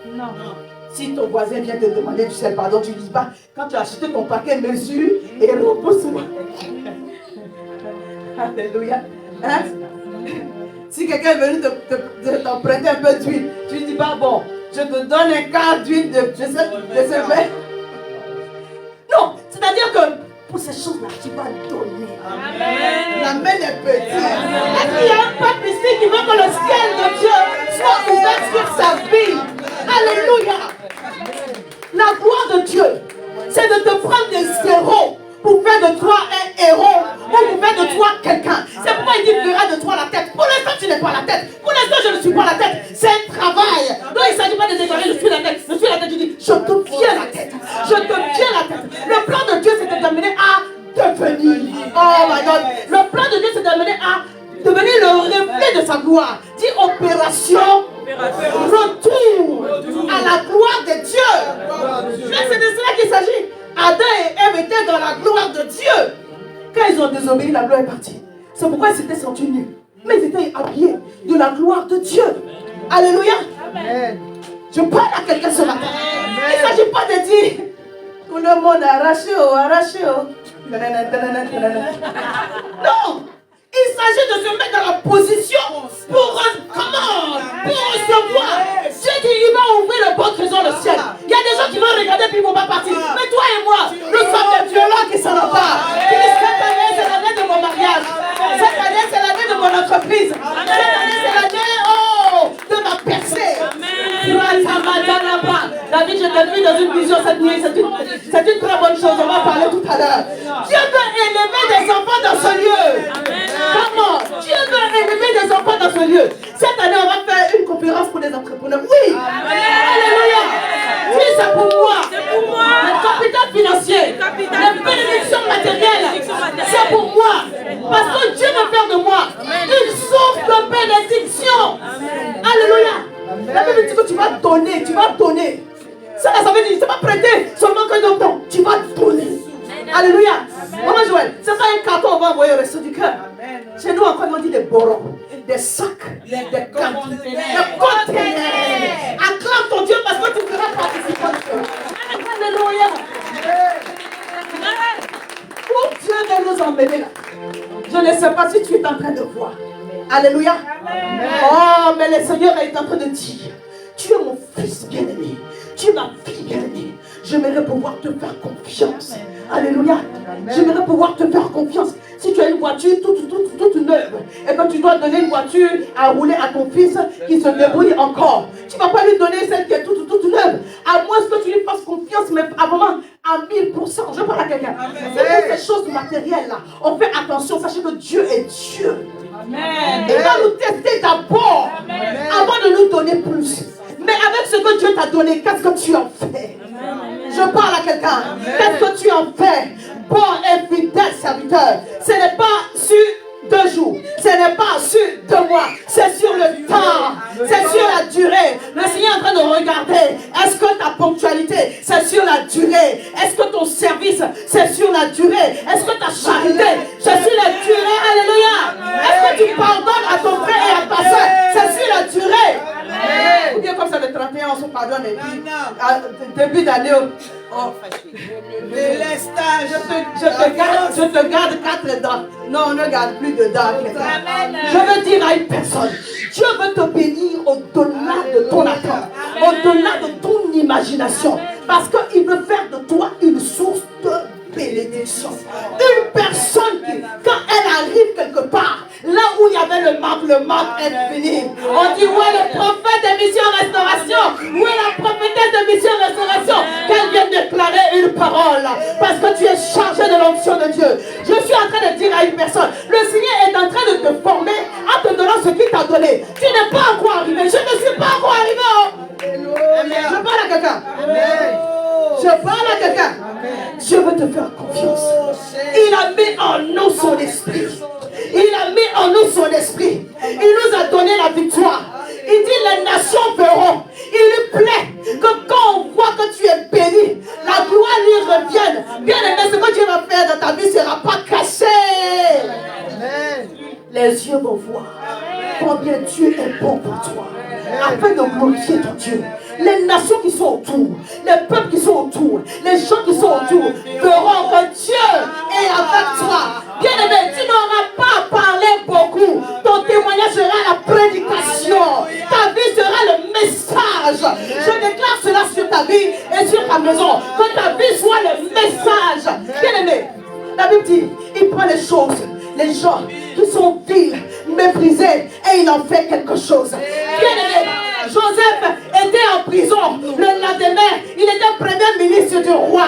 Non. Si ton voisin vient te demander du sel, pardon, tu ne dis pas, quand tu as acheté ton paquet, mesure et repousse-moi. Alléluia. Hein? Si quelqu'un est venu t'emprunter un peu d'huile, tu ne dis pas, bon, je te donne un quart d'huile de ce verre. Non, c'est-à-dire que pour ces choses-là, tu vas donner. Amen. La main est petite. Est-ce qu'il y a un peuple ici qui veut que le ciel de Dieu soit ouvert sur sa vie? Alléluia. La gloire de Dieu, c'est de te prendre des zéros t'amener à devenir le reflet de sa gloire. Dis opération, retour à la gloire de Dieu. Mais c'est de cela qu'il s'agit. Adam et Ève étaient dans la gloire de Dieu. Quand ils ont désobéi, la gloire est partie. C'est pourquoi ils s'étaient sentis nus. Mais ils étaient habillés de la gloire de Dieu. Alléluia. Amen. Je parle à quelqu'un ce matin. Il ne s'agit pas de dire tout le monde arraché. Non. Il s'agit de se mettre dans la position pour recevoir. Dieu dit il va ouvrir le bon trésor le ciel. Il y a des gens qui vont regarder puis ils ne vont pas partir. Mais toi et moi, nous sommes des violents qui s'en emparent. Cette année, c'est l'année de mon mariage. Cette année, c'est l'année de mon entreprise. Cette année, c'est l'année de ma percée. David, je t'ai vu dans une vision cette nuit. C'est une très bonne chose. On va parler tout à l'heure. Dieu veut élever des enfants dans ce lieu. Comment? Dieu veut élever des enfants dans ce lieu. Cette année, on va faire une conférence pour les entrepreneurs. Oui. Alléluia. Oui, c'est pour moi. Le capital financier, les bénédictions matérielles, c'est pour moi. Parce que Dieu veut faire de moi une source de bénédiction. Alléluia. La Bible dit que tu vas donner, tu vas donner. Ça veut dire, c'est pas prêter seulement que non, non, tu vas donner. Alléluia. Maman Joël, c'est pas un carton, on va envoyer au resto du cœur. Chez nous encore, on dit des borons, des sacs, des conteneurs. Acclame ton Dieu parce que tu feras participer. Alléluia. Où Dieu veut nous emmener là? Je ne sais pas si tu es en train de voir. Alléluia. Oh, mais le Seigneur est en train de dire, tu es mon fils bien-aimé. Tu es ma fille bien-aimée. J'aimerais pouvoir te faire confiance. Alléluia. J'aimerais pouvoir te faire confiance. Si tu as une voiture toute neuve et que tu dois donner une voiture à rouler à ton fils qui se débrouille encore, tu ne vas pas lui donner celle qui est toute neuve. À moins que tu lui fasses confiance, mais à vraiment à 1000%. Je parle à quelqu'un. C'est pour ces choses matérielles là. On fait attention. Sachez que Dieu est Dieu. Amen. Il va nous tester d'abord avant de nous donner plus. Mais avec ce que Dieu t'a donné, qu'est-ce que tu en fais? Je parle à quelqu'un. Qu'est-ce que tu en fais? Bon et fidèle serviteur. Ce n'est pas sur 2 jours. Ce n'est pas sur 2 mois. C'est sur le temps. C'est sur la durée. Le Seigneur est en train de regarder. Est-ce que ta ponctualité, c'est sur la durée? Est-ce que ton service, c'est sur la durée? Est-ce que ta charité, c'est sur la durée? Alléluia. Est-ce que tu pardonnes à ton frère et à ta soeur? C'est sur la durée. Ou bien comme ça le 31, on se pardonne et puis début d'année, je te garde 4 dents. Non, on ne garde plus de dents. Je veux dire à une personne, Dieu veut te bénir au-delà de ton attente, au-delà de ton imagination, parce qu'il veut faire de toi une source de bénédiction. Une personne qui, quand elle arrive quelque part, là où il y avait le manque est fini. On dit, où est le prophète de Mission Restauration? Où est la prophétesse de Mission Restauration? Qu'elle vienne déclarer une parole. Parce que tu es chargé de l'onction de Dieu. Je suis en train de dire à une personne, le Seigneur est en train de te former en te donnant ce qu'il t'a donné. Tu n'es pas encore arrivé. Je ne suis pas encore arrivé. Je parle à quelqu'un. Je parle à quelqu'un. Dieu veut te faire confiance. Il a mis en nous son esprit. Il a mis en nous son esprit. Il nous a donné la victoire. Il dit les nations verront. Il lui plaît que quand on voit que tu es béni, la gloire lui revienne. Bien aimé, ce que Dieu va faire dans ta vie ne sera pas caché. Amen. Les yeux vont voir combien Dieu est bon pour toi. Afin de glorifier ton Dieu. Les nations qui sont autour, les peuples qui sont autour, les gens qui sont autour verront que Dieu est avec toi. Bien aimé, tu n'auras pas à parler beaucoup. Ton témoignage sera la prédication. Ta vie sera le message. Je déclare cela sur ta vie et sur ta maison. Que ta vie soit le message. Bien aimé, la Bible dit, il prend les choses, les gens qui sont vils, méprisés, et il en fait quelque chose. Bien aimé, Joseph était en prison. Le lendemain, il était premier ministre du roi.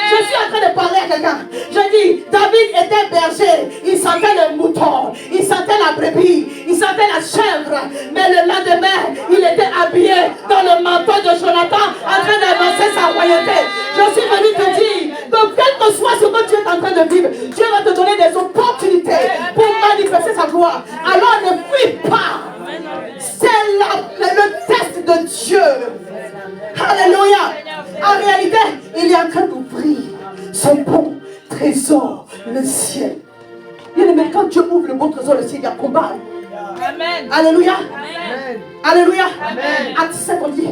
Je suis en train de parler à quelqu'un. Je dis, David était berger. Il sentait le mouton. Il sentait la brebis. Il sentait la chèvre. Mais le lendemain, il était habillé dans le manteau de Jonathan en train d'annoncer sa royauté. Je suis venu te dire que quel que soit ce que tu es en train de vivre, Dieu va te donner des opportunités pour manifester gloire. Alors ne fuis pas. C'est le test de Dieu. Alléluia. En réalité, il est en train d'ouvrir son bon trésor, le ciel. Bien aimé, quand Dieu ouvre le bon trésor, le ciel, il y a combat. Amen. Alléluia. Amen. Alléluia. Amen. Acte 7, on dit.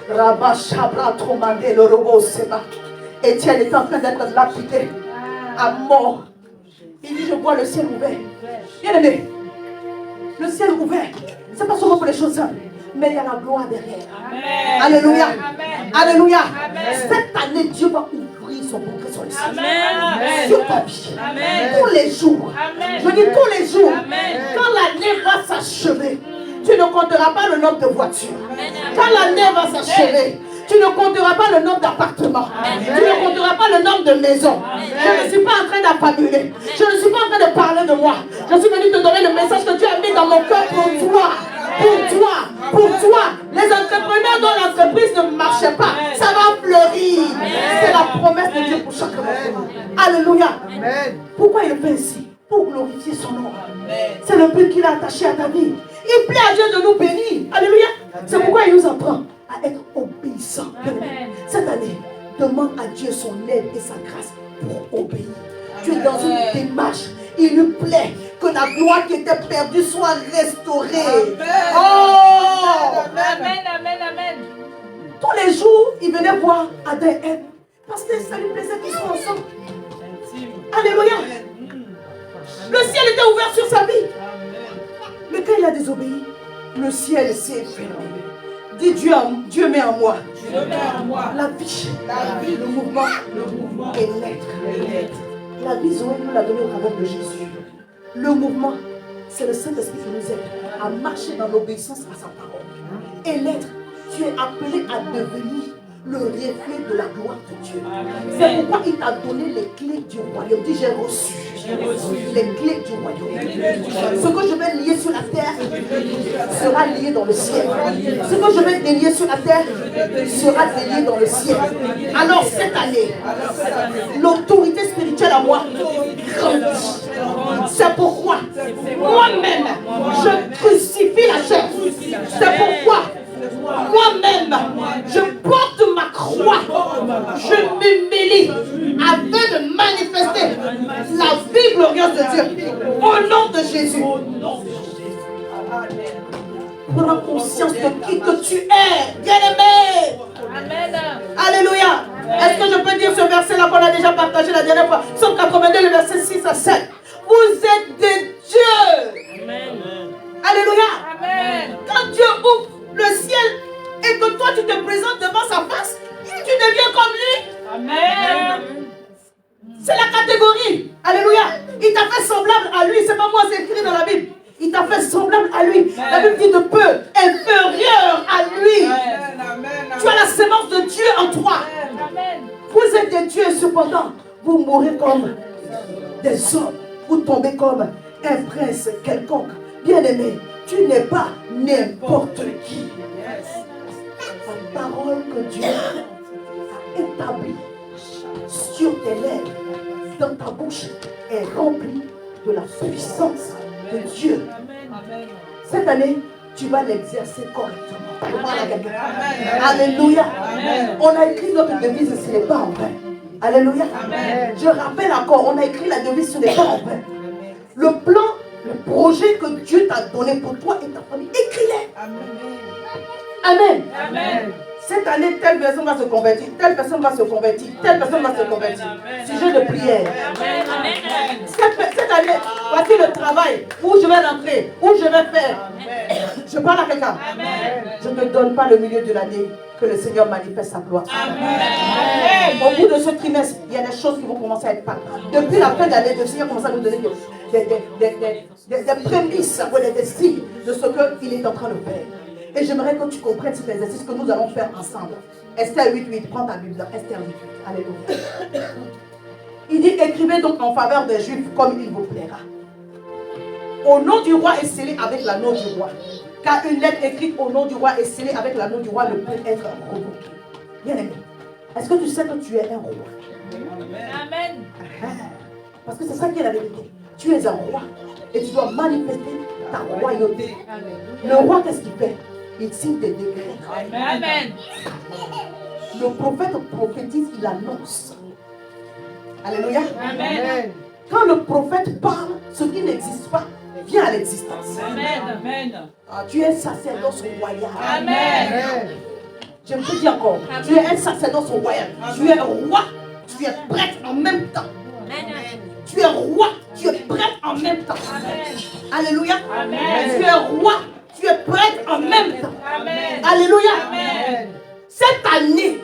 Rabba Shabra Tromandé, le robot Seba. Étienne est en train d'être lapidé à mort. Il dit, je vois le ciel ouvert. Bien aimé, le ciel ouvert, c'est pas seulement pour les choses simples, mais il y a la gloire derrière. Amen. Alléluia. Amen. Alléluia. Amen. Cette année, Dieu va ouvrir son bon trésor sur le ciel. Amen. Sur ta vie. Amen. Tous les jours. Amen. Je dis tous les jours. Amen. Quand l'année va s'achever, tu ne compteras pas le nombre de voitures. Quand l'année va s'achever, tu ne compteras pas le nombre d'appartements. Tu ne compteras pas le nombre de maisons. Je ne suis pas en train d'affabuler. Je ne suis pas en train de parler de moi. Je suis venu te donner le message que Dieu a mis dans mon cœur pour toi. Pour toi. Pour toi. Les entrepreneurs dont l'entreprise ne marchait pas, ça va fleurir. C'est la promesse de Dieu pour chacun d'entre nous. Alléluia. Pourquoi il le fait ainsi? Pour glorifier son nom. C'est le but qu'il a attaché à ta vie. Il plaît à Dieu de nous bénir. Alléluia. C'est pourquoi il nous apprend à être obéissants. Cette année, demande à Dieu son aide et sa grâce pour obéir. Tu es dans une démarche. Il lui plaît que la gloire qui était perdue soit restaurée. Oh! Amen. Amen. Amen. Tous les jours, il venait voir Adam et Ève parce que ça lui plaisait qu'ils soient ensemble. Alléluia. Le ciel était ouvert sur sa vie. Mais quand il a désobéi, le ciel s'est fermé. Dis Dieu met en moi la vie, le mouvement et l'être. La vie, Zoé nous l'a donné au travers de Jésus. Le mouvement, c'est le Saint-Esprit qui nous aide à marcher dans l'obéissance à sa parole. Et l'être, tu es appelé à devenir le reflet de la gloire de Dieu. C'est pourquoi il t'a donné les clés du royaume. Dis, j'ai reçu les clés du royaume. Ce que je vais lier sur la terre sera lié dans le ciel. Ce que je vais délier sur la terre sera délié dans le ciel. Alors cette année, l'autorité spirituelle à moi grandit. C'est pourquoi moi-même, je crucifie la chair. C'est pourquoi moi-même, je porte ma croix, je m'humilie afin de manifester la vie glorieuse de Dieu au nom de Jésus. Prends conscience de qui que tu es, bien-aimé. Amen. Alléluia. Est-ce que je peux dire ce verset-là qu'on a déjà partagé la dernière fois? Psaume 82, le verset 6 à 7. Vous êtes des dieux. Amen. Alléluia. Amen. Quand Dieu ouvre le ciel et que toi tu te présentes devant sa face, tu deviens comme lui. Amen. C'est la catégorie. Alléluia. Il t'a fait semblable à lui. C'est pas moi, c'est écrit dans la Bible. Il t'a fait semblable à lui. La Bible dit de peu inférieur à lui. Tu as la sémence de Dieu en toi. Amen. Vous êtes des dieux, cependant, vous mourrez comme des hommes. Vous tombez comme un prince quelconque. Bien-aimé, tu n'es pas n'importe qui. La parole que Dieu a établie sur tes lèvres, dans ta bouche, est remplie de la puissance de Dieu. Cette année, tu vas l'exercer correctement. Alléluia. On a écrit notre devise, ce n'est pas en vain. Alléluia. Je rappelle encore, on a écrit la devise, ce n'est pas en vain. Le plan, le projet que Dieu t'a donné pour toi et ta famille, écris-les. Amen. Amen. Cette année, telle personne va se convertir, telle personne va se convertir, telle personne va se convertir. Sujet de prière. Amen. Cette année, voici le travail, où je vais rentrer, où je vais faire. Je parle à quelqu'un. Je ne donne pas le milieu de l'année que le Seigneur manifeste sa gloire. Au bout de ce trimestre, il y a des choses qui vont commencer à être palpables. Depuis la fin de l'année, le Seigneur commence à nous donner des prémices, des signes de ce qu'il est en train de faire. Et j'aimerais que tu comprennes cet exercice que nous allons faire ensemble. Esther 8.8, prends ta Bible dans Esther 8.8. Alléluia. Il dit, écrivez donc en faveur des Juifs comme il vous plaira. Au nom du roi est scellé avec l'anneau du roi. Car une lettre écrite au nom du roi est scellée avec l'anneau du roi ne peut être revoquée. Bien aimé, est-ce que tu sais que tu es un roi? Amen. Parce que c'est ça qui est la vérité. Tu es un roi et tu dois manifester ta royauté. Le roi, qu'est-ce qu'il fait? Il signe des décrets. Amen. Le prophète prophétise, il annonce. Alléluia. Amen. Quand le prophète parle, ce qui n'existe pas vient à l'existence. Amen. Amen. Ah, tu es un sacerdoce royal. Amen. Je me dis encore, tu es un sacerdoce royal. Tu es roi, tu es prêtre en même temps. Tu es roi, tu es prêtre en même temps. Alléluia. Amen. Tu es roi, tu es prêtre en même temps. Amen. Alléluia. Amen. Cette année,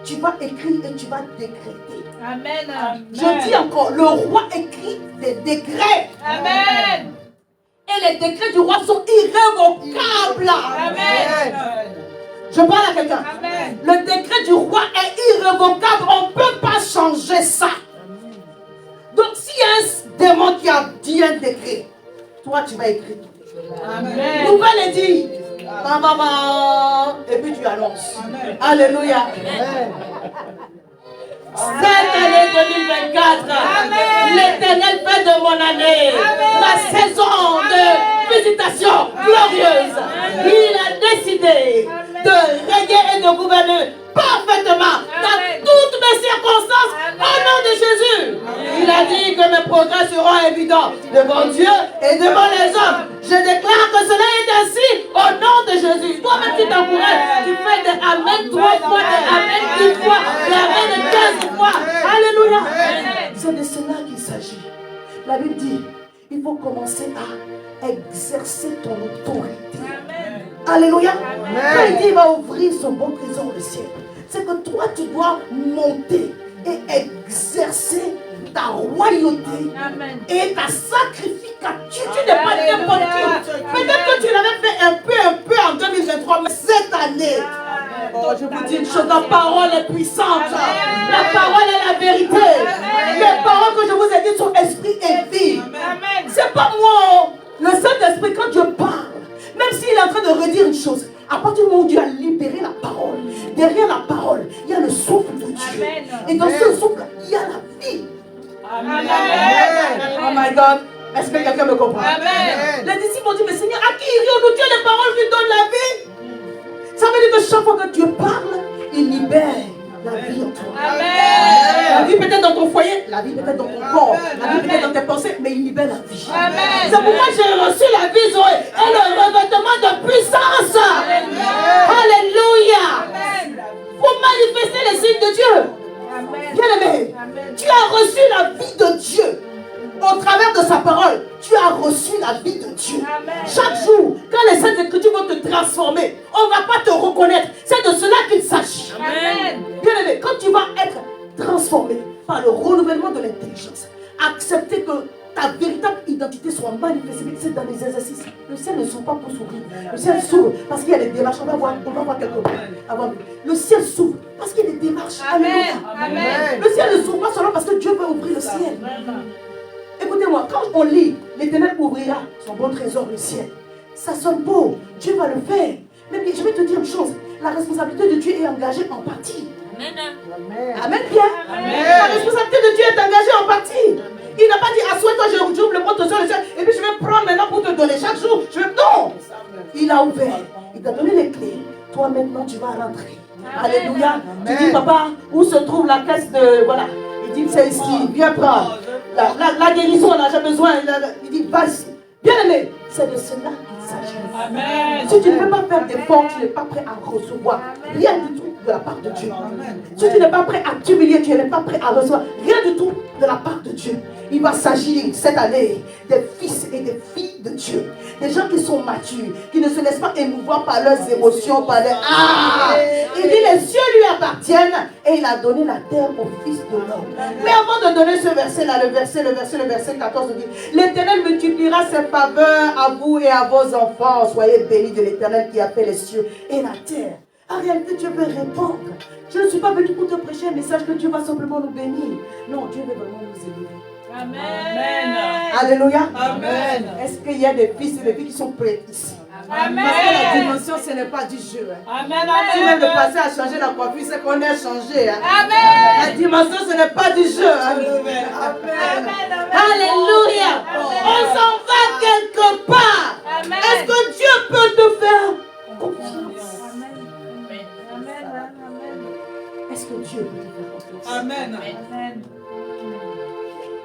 tu vas écrire et tu vas décréter. Amen. Je dis encore, le roi écrit des décrets. Amen. Et les décrets du roi sont irrévocables. Amen. Je parle à quelqu'un. Amen. Le décret du roi est irrévocable. On ne peut pas changer ça. Donc s'il y a un démon qui a dit un décret, toi tu vas écrire. Amen. Nouvelle est dit. Et puis tu annonces. Alléluia. Cette année 2024, l'Éternel fait de mon année la saison de visitation glorieuse. Il a décidé de régner et de gouverner parfaitement dans toutes mes circonstances au nom de Jésus. Il a dit que mes progrès seront évidents devant Dieu et devant les hommes. Je déclare que cela est ainsi au nom de Jésus. Toi-même tu t'encourages, tu fais des amen 3 fois, des amen 10 fois, des amen 15 fois. Alléluia. C'est de cela qu'il s'agit. La Bible dit, il faut commencer à exercer ton autorité. Alléluia. Quand il dit il va ouvrir son bon trésor au ciel, c'est que toi tu dois monter et exercer ta royauté et ta sacrificature. Tu n'es pas n'importe qui. Peut-être que tu l'avais fait un peu en 2023, mais cette année, je vous dis une chose, la parole est puissante. La parole est la vérité. Les paroles que je vous ai dites sont esprit et vie. C'est pas moi. Le Saint-Esprit, quand Dieu parle, même s'il est en train de redire une chose, à partir du moment où Dieu a libéré la parole, derrière la parole, il y a le souffle de Dieu. Et dans ce souffle, il y a la vie. Amen. Oh my God. Est-ce que quelqu'un me comprend? Amen. Les disciples ont dit, mais Seigneur, à qui irions-nous? Tu as les paroles qui donnent la vie. Ça veut dire que chaque fois que Dieu parle, il libère la vie en toi. Amen. La vie peut-être dans ton foyer, la vie peut-être dans ton corps, la vie peut-être dans tes pensées, mais il libère la vie. Amen. C'est pourquoi j'ai reçu la vie, Zoé, et le revêtement de puissance. Alléluia. Pour manifester les signes de Dieu. Bien-aimé, tu as reçu la vie de Dieu. Au travers de sa parole, tu as reçu la vie de Dieu. Chaque jour, quand les Saintes Écritures vont te transformer, on ne va pas te reconnaître. C'est de cela qu'il s'agit. Bien-aimé, quand tu vas être transformé par le renouvellement de l'intelligence, accepter que ta véritable identité soit manifestée. C'est dans les exercices. Le ciel ne s'ouvre pas pour sourire. Le ciel s'ouvre parce qu'il y a des démarches. On va voir quelque chose avant. Le ciel s'ouvre parce qu'il y a des démarches. Amen. Le ciel ne s'ouvre pas seulement parce que Dieu veut ouvrir le ciel. Écoutez-moi, quand on lit, l'Éternel ouvrira son bon trésor le ciel. Ça sonne beau. Dieu va le faire. Mais je vais te dire une chose. La responsabilité de Dieu est engagée en partie. Amen, Pierre. La responsabilité de Dieu est engagée en partie. Il n'a pas dit, assois-toi, j'ouvre le bon trésor le ciel, et puis je vais prendre maintenant pour te donner chaque jour. Non. Il a ouvert. Il t'a donné les clés. Toi maintenant, tu vas rentrer. Alléluia. Tu dis, papa, où se trouve la caisse de... Voilà. Il dit, c'est ici. Viens prendre. La guérison, là, j'ai besoin. Il dit, vas-y. Bien aimé, c'est de cela qu'il s'agit. Amen. Si tu ne peux pas faire d'efforts, tu n'es pas prêt à recevoir rien du tout de la part de Dieu. Si tu n'es pas prêt à t'humilier, tu n'es pas prêt à recevoir rien du tout de la part de Dieu. Il va s'agir cette année des fils et des filles de Dieu. Des gens qui sont matures, qui ne se laissent pas émouvoir par leurs émotions, par leurs... Il dit les cieux lui appartiennent et il a donné la terre au fils de l'homme. Mais avant de donner ce verset-là, le verset 14 dit, l'Éternel multipliera ses faveurs à vous et à vos enfants. Soyez bénis de l'Éternel qui a fait les cieux et la terre. En réalité, Dieu veut répondre. Je ne suis pas venu pour te prêcher un message que Dieu va simplement nous bénir. Non, Dieu veut vraiment nous élever. Amen. Alléluia. Amen. Est-ce qu'il y a des fils et des filles qui sont prêts ici? Amen. Parce que la dimension, ce n'est pas du jeu. Amen. Si même le passé a changé la coiffure, c'est qu'on est changé. Amen. La dimension, ce n'est pas du jeu. Amen. Alléluia. On s'en va quelque part. Amen. Est-ce que Dieu peut te faire confiance? Est-ce que Dieu peut te faire confiance? Amen.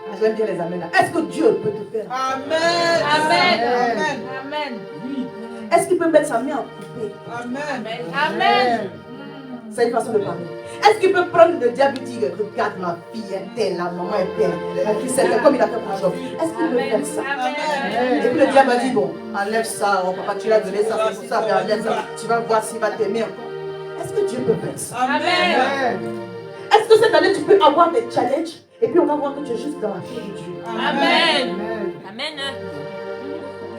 Ah, j'aime bien les amens là. Est-ce que Dieu peut te faire? Amen. Amen. Amen. Est-ce qu'il peut mettre sa main à couper? Amen. Amen. C'est une façon de parler. Est-ce qu'il peut prendre le diable et dire regarde ma fille est telle, la maman est telle, mon fils est tel, comme il a fait pour Job? Est-ce qu'il peut faire ça? Amen. Et puis le diable a dit bon, enlève ça, oh, papa tu l'as donné ça, c'est pour ça, mais enlève ça, tu vas voir s'il va t'aimer encore. Est-ce que Dieu peut faire ça? Amen. Est-ce que cette année tu peux avoir des challenges et puis on va voir que tu es juste dans la paix de Dieu? Amen. Amen.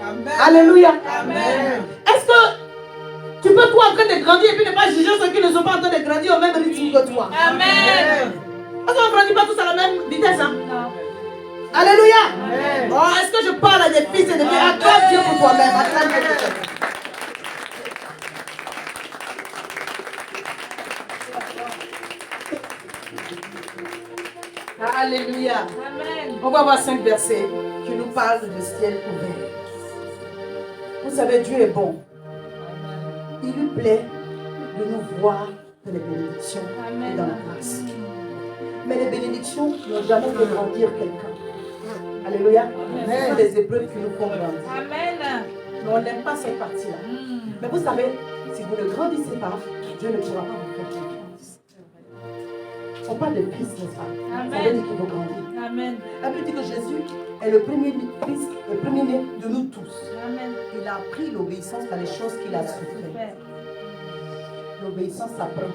Amen. Alléluia. Amen. Est-ce que tu peux toi en train de grandir et puis ne pas juger ceux qui ne sont pas en train de grandir au même rythme que toi? Amen. Parce qu'on ne grandit pas tous à la même vitesse. Hein? Non. Alléluia. Amen. Oh, est-ce que je parle à des fils et des filles? Acclame Dieu pour toi-même. Acclame Dieu pour toi-même. Alléluia. Amen. On va voir 5 versets qui nous parlent de ciel ouvert. Vous savez, Dieu est bon. Il lui plaît de nous voir dans les bénédictions et dans la grâce. Mais les bénédictions n'ont jamais fait grandir quelqu'un. Alléluia. Ce sont les épreuves qui nous font grandir. Amen. Mais on n'aime pas cette partie-là. Mais vous savez, si vous ne grandissez pas, Dieu ne pourra pas vous faire confiance. On parle de fils, n'est-ce pas? Ça veut dire qu'il faut grandir. Amen. La Bible dit que Jésus est le premier fils, le premier-né de nous tous. Amen. Il a appris l'obéissance par les choses qu'il a souffert. L'obéissance s'apprend.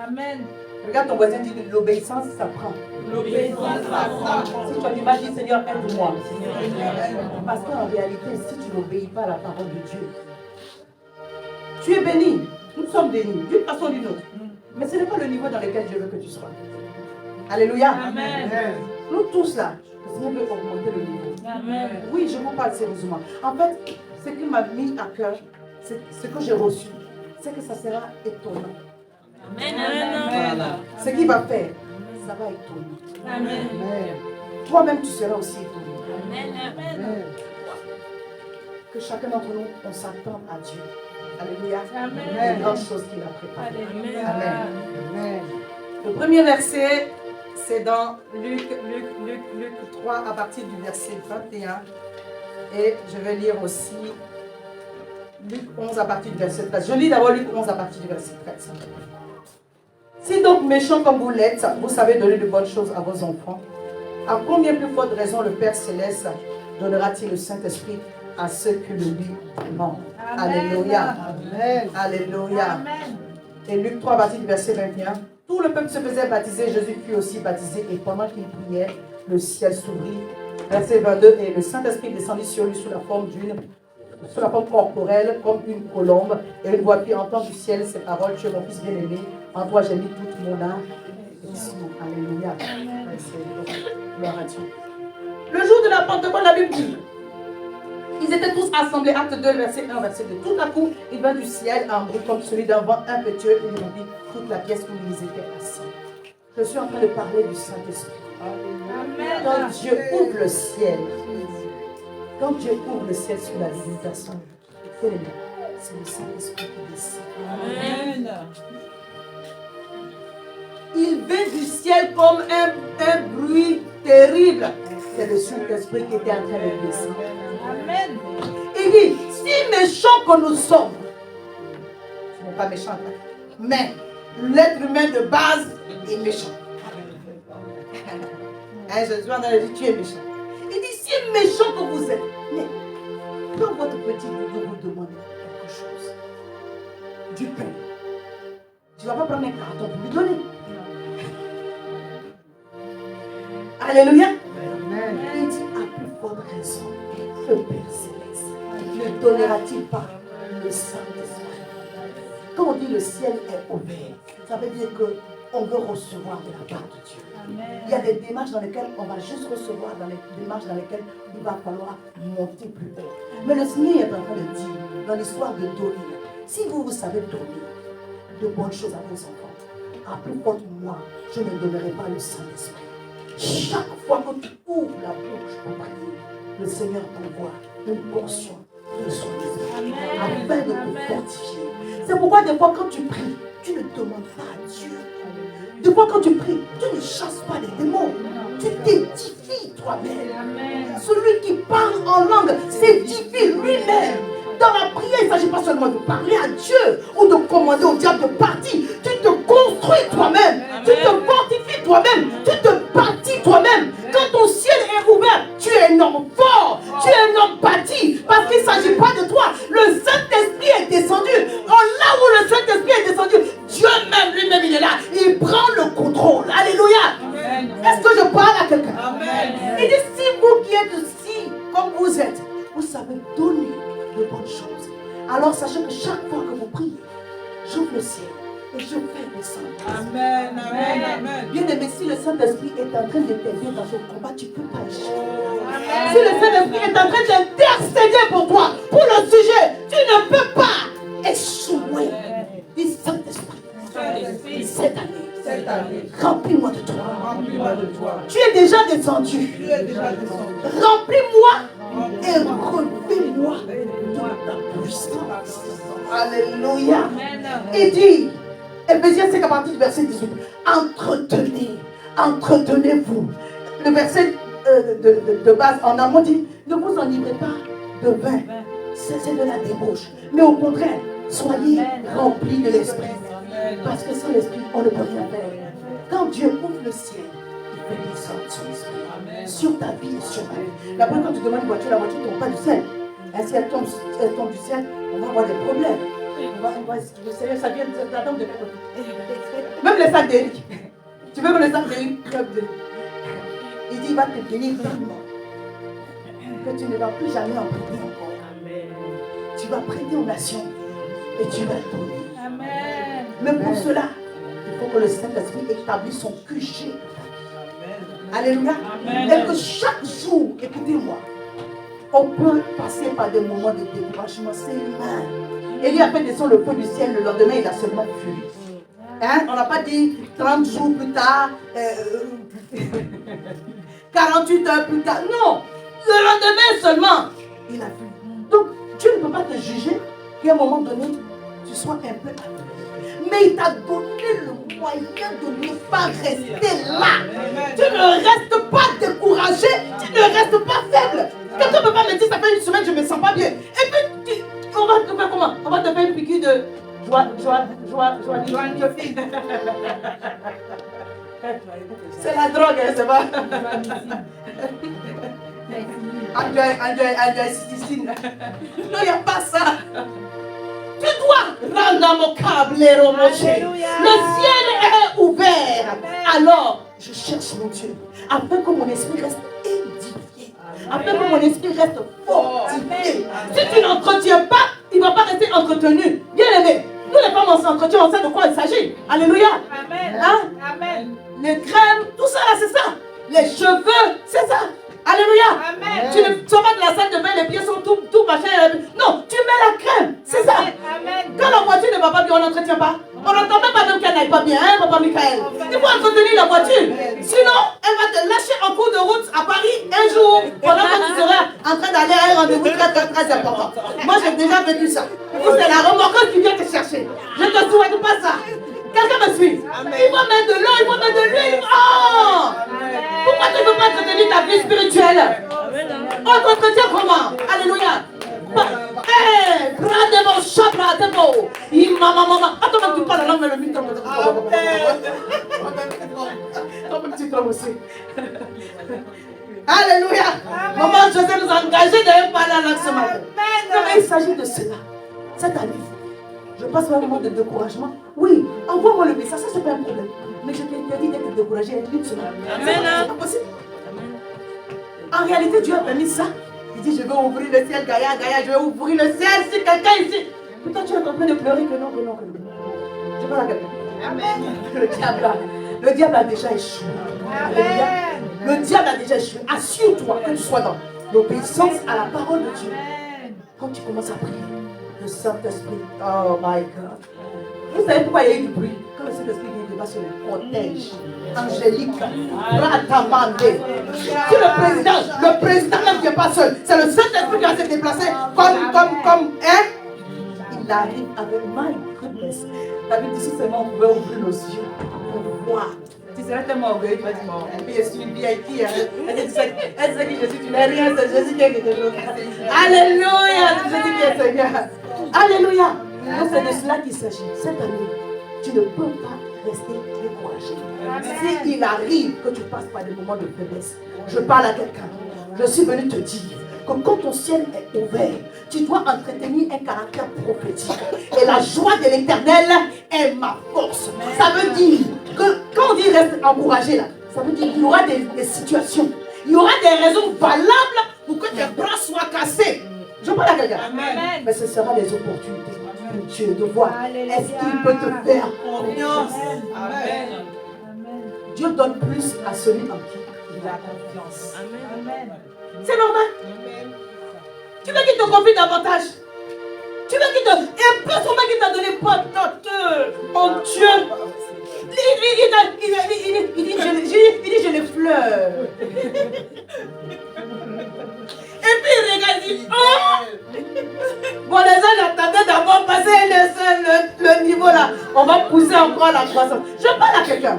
Amen. Regarde ton voisin, dit l'obéissance s'apprend. L'obéissance s'apprend. Si tu as du mal, dis Seigneur, aide-moi. Parce qu'en réalité, si tu n'obéis pas à la parole de Dieu, tu es béni. Nous sommes bénis, d'une façon ou d'une autre. Mais ce n'est pas le niveau dans lequel Dieu veut que tu sois. Alléluia. Amen. Nous tous là, le Seigneur veut augmenter le niveau. Amen. Oui, je vous parle sérieusement. En fait, ce qui m'a mis à cœur, c'est ce que j'ai reçu, c'est que ça sera étonnant. Amen. Ce qu'il va faire, ça va étonner. Amen. Toi-même, tu seras aussi étonné. Amen. Que chacun d'entre nous, on s'attende à Dieu. Alléluia. Amen. Les grandes choses qu'il a préparées. Alléluia. Amen. Le premier verset, c'est dans Luc 3 à partir du verset 21. Et je vais lire aussi Luc 11 à partir du verset 13. Je lis d'abord Luc 11 à partir du verset 13. Si donc méchants comme vous l'êtes, vous savez donner de bonnes choses à vos enfants, à combien plus forte raison le Père Céleste donnera-t-il le Saint-Esprit à ceux qui le lui demandent? Alléluia. Amen. Alléluia. Amen. Et Luc 3, à partir du verset 21. Tout le peuple se faisait baptiser, Jésus fut aussi baptisé, et pendant qu'il priait, le ciel s'ouvrit. Verset 22, et le Saint-Esprit descendit sur lui sous la forme corporelle, comme une colombe, et une voix fit entendre du ciel ces paroles: Tu es mon fils bien-aimé, en toi j'ai mis toute mon âme. Alléluia. Gloire à Dieu. Le jour de la Pentecôte, la Bible dit, ils étaient tous assemblés, acte 2, verset 1, verset 2. Tout à coup, il vint du ciel un bruit comme celui d'un vent impétueux, et il remplit toute la pièce où ils étaient assis. Je suis en train de parler du Saint-Esprit. Amen. Quand Dieu ouvre le ciel, quand Dieu ouvre le ciel sur la vie d'une personne, c'est le Saint-Esprit qui descend. Amen. Il vint du ciel comme un bruit terrible. C'est le Saint-Esprit qui était en train de descendre. Amen. Il dit, si méchants que nous sommes, ce n'est pas méchant, mais l'être humain de base est méchant. Jésus en a dit, tu es méchant. Il dit, si méchant que vous êtes, mais quand votre petit doudou vous demande quelque chose, du pain, tu ne vas pas prendre un carton pour lui donner. Alléluia. Il dit, à plus forte raison, le Père Céleste ne donnera-t-il pas le Saint-Esprit? Quand on dit le ciel est ouvert, ça veut dire que on veut recevoir de la part de Dieu. Amen. Il y a des démarches dans lesquelles on va juste recevoir, dans les démarches dans lesquelles il va falloir monter plus haut. Mais le Seigneur est en train de dire, dans l'histoire de donner, si vous savez donner de bonnes choses à vos enfants, à plus forte moi, je ne donnerai pas le Saint-Esprit. Chaque fois que tu ouvres la bouche pour prier, le Seigneur t'envoie une portion de son esprit afin de te fortifier. C'est pourquoi des fois quand tu pries, tu ne demandes pas à Dieu. Des fois quand tu pries, tu ne chasses pas les démons. Tu t'édifies toi-même. Celui qui parle en langue s'édifie lui-même. Dans la prière, il ne s'agit pas seulement de parler à Dieu ou de commander au diable de partir. Tu te construis toi-même. Tu te fortifies toi-même. Tu te bâtis toi-même. Quand ton ciel est ouvert, tu es un homme fort. Tu es un homme bâti. Parce qu'il ne s'agit pas de toi. Le Saint-Esprit est descendu. Là où le Saint-Esprit est descendu, Dieu même lui-même, il est là. Il prend le contrôle. Alléluia. Est-ce que je parle à quelqu'un? Il dit, si vous qui êtes ici, comme vous êtes, vous savez donner de bonnes choses. Alors sachez que chaque fois que vous priez, j'ouvre le ciel et je fais descendre. Amen, amen, amen. Bien aimé, si le Saint-Esprit est en train de t'aider dans ce combat, tu ne peux pas échouer. Si le Saint-Esprit est en train d'intercéder pour toi, pour le sujet, tu ne peux pas échouer. Dis Saint-Esprit, cette année, remplis-moi de toi. Tu es déjà descendu. Remplis-moi et revêt-moi de ta puissance. Alléluia. Il dit, Éphésiens 5 à partir du verset 18, entretenez-vous. Le verset de base en amont dit, ne vous enivrez pas de vin, c'est de la débauche. Mais au contraire, soyez remplis de l'esprit. Parce que sans l'esprit, on ne peut rien faire. Quand Dieu ouvre le ciel, il fait descendre son esprit sur ta vie et sur ta vie. La première fois que tu demandes une voiture, la voiture ne tombe pas du ciel. Et si elle tombe du ciel, on va avoir des problèmes. Le Seigneur, ça vient de la tombe de l'autre. Même les sacs d'Éric. Tu veux que le sac d'Éric il dit, il va te bénir vraiment. Que tu ne vas plus jamais en prêter encore. Tu vas prêter aux nations et tu vas donner. Amen. Mais pour cela, il faut que le Saint-Esprit établisse son QG. Alléluia. Et que chaque jour, écoutez-moi, on peut passer par des moments de découragement. C'est humain. Élie a fait descendre le feu du ciel, le lendemain, il a seulement fui. Hein? On n'a pas dit 30 jours plus tard, 48 heures plus tard. Non, le lendemain seulement, il a fui. Donc, Dieu ne peut pas te juger qu'à un moment donné, tu sois un peu aveugle. Mais il t'a donné le moyen de ne pas rester là. Tu ne restes pas découragé, tu ne restes pas faible. Quelqu'un ne peut pas me dire, ça fait une semaine, je ne me sens pas bien. Et puis, on va te faire comment? On va te faire une piqûre de joie. C'est la drogue, hein, c'est pas. Angiocystine. Non, il n'y a pas ça. Tu dois rendre mon câble, le ciel est ouvert. Alors, je cherche mon Dieu, afin que mon esprit reste édifié, afin que mon esprit reste fortifié. Si tu n'entretiens pas, il ne va pas rester entretenu. Bien aimé, nous les femmes, on s'entretient, on sait de quoi il s'agit. Alléluia. Amen. Hein? Amen. Les crèmes, tout ça là, c'est ça. Les cheveux, c'est ça. Alléluia. Amen. Tu ne sors pas de la salle de bain, les pieds sont tout machin. Non, tu mets la crème, c'est ça. Amen. Quand la voiture ne va pas bien, on n'entretient pas. On n'entend même pas qu'elle n'aille pas bien, hein, papa Michael. Il faut entretenir la voiture. Sinon, elle va te lâcher en cours de route à Paris un jour, pendant que tu seras en train d'aller à un rendez-vous très important. Moi, j'ai déjà vécu ça. C'est la remorqueuse qui vient te chercher. Je ne te souhaite pas ça. Quelqu'un me suit. Il faut mettre de l'eau, il faut mettre de l'huile. Oh! Pourquoi tu ne veux pas entretenir ta vie spirituelle? On t'entretient comment? Alléluia. Hé, grande mon chabra, t'es beau. Maman. Attends, tu parles la langue, mais le micro. Toi-même, tu trouves aussi. Alléluia. Maman, je vais nous engager de parler la langue ce matin. Non, mais il s'agit de cela. Cette année, je passe par un moment de découragement. Oui, envoie-moi le message, ça c'est pas un problème. Mais je t'interdis d'être découragé une semaine. C'est pas possible. En réalité, Dieu a permis ça. Il dit, je vais ouvrir le ciel, Gaïa, je vais ouvrir le ciel si quelqu'un ici. Peut-être tu es en train de pleurer que non. Je parle à quelqu'un. Le diable a déjà échoué. Alléluia. Le diable a déjà échoué. Assure-toi que tu sois dans l'obéissance à la parole de Dieu. Quand tu commences à prier, le Saint-Esprit, oh my God. Vous savez pourquoi il y a eu du bruit? Quand le Saint-Esprit vient, il va sur le cortège angélique. Ratamandé. Si le président ne vient pas seul, c'est le Saint-Esprit qui va se déplacer comme, hein? Il arrive avec my goodness. David dit, si seulement on pouvait ouvrir nos yeux pour voir. Tu serais tellement orgueilleux, tu vas dire, bon, je suis VIP. Elle dit que je suis, tu n'es rien, c'est Jésus qui est quelque chose. Alléluia, c'est Jésus qui est Seigneur. Alléluia. Donc c'est de cela qu'il s'agit. Cette année, tu ne peux pas rester découragé. S'il arrive que tu passes par des moments de faiblesse, je parle à quelqu'un. Je suis venu te dire que quand ton ciel est ouvert, tu dois entretenir un caractère prophétique. Et la joie de l'Éternel est ma force. Ça veut dire que quand on dit reste encouragé là, ça veut dire qu'il y aura des situations, il y aura des raisons valables pour que tes bras soient cassés. Je parle à quelqu'un. Mais ce sera des opportunités pour Dieu de voir est-ce qu'il peut te faire confiance. Amen. Dieu donne plus à celui en qui il a confiance. Amen. C'est normal. Tu veux qu'il te confie davantage. Tu veux qu'il te... Et plus souvent qu'il t'a donné pas de mon Dieu. Il dit je les fleurs. Et puis il regarde, il dit oh. Bon, les gens j'attendais d'abord passer le niveau là. On va pousser encore la croissance. Je parle à quelqu'un.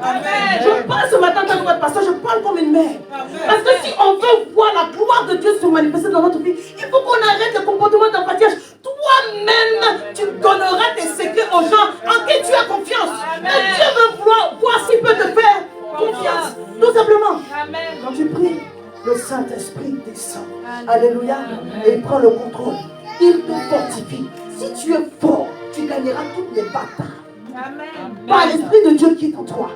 Je parle ce matin comme votre pasteur, je parle comme une mère. Parce que si on veut voir la gloire de Dieu se manifester dans notre vie, il faut qu'on arrête le comportement d'apathiage. Toi-même, tu donneras tes secrets aux gens en qui tu as confiance. Et Dieu veut voir s'il peut te faire confiance. Tout simplement. Quand tu pries, le Saint-Esprit descend. Alléluia. Et il prend le contrôle. Il te fortifie. Si tu es fort, tu gagneras toutes les batailles. Par l'Esprit de Dieu qui est en toi.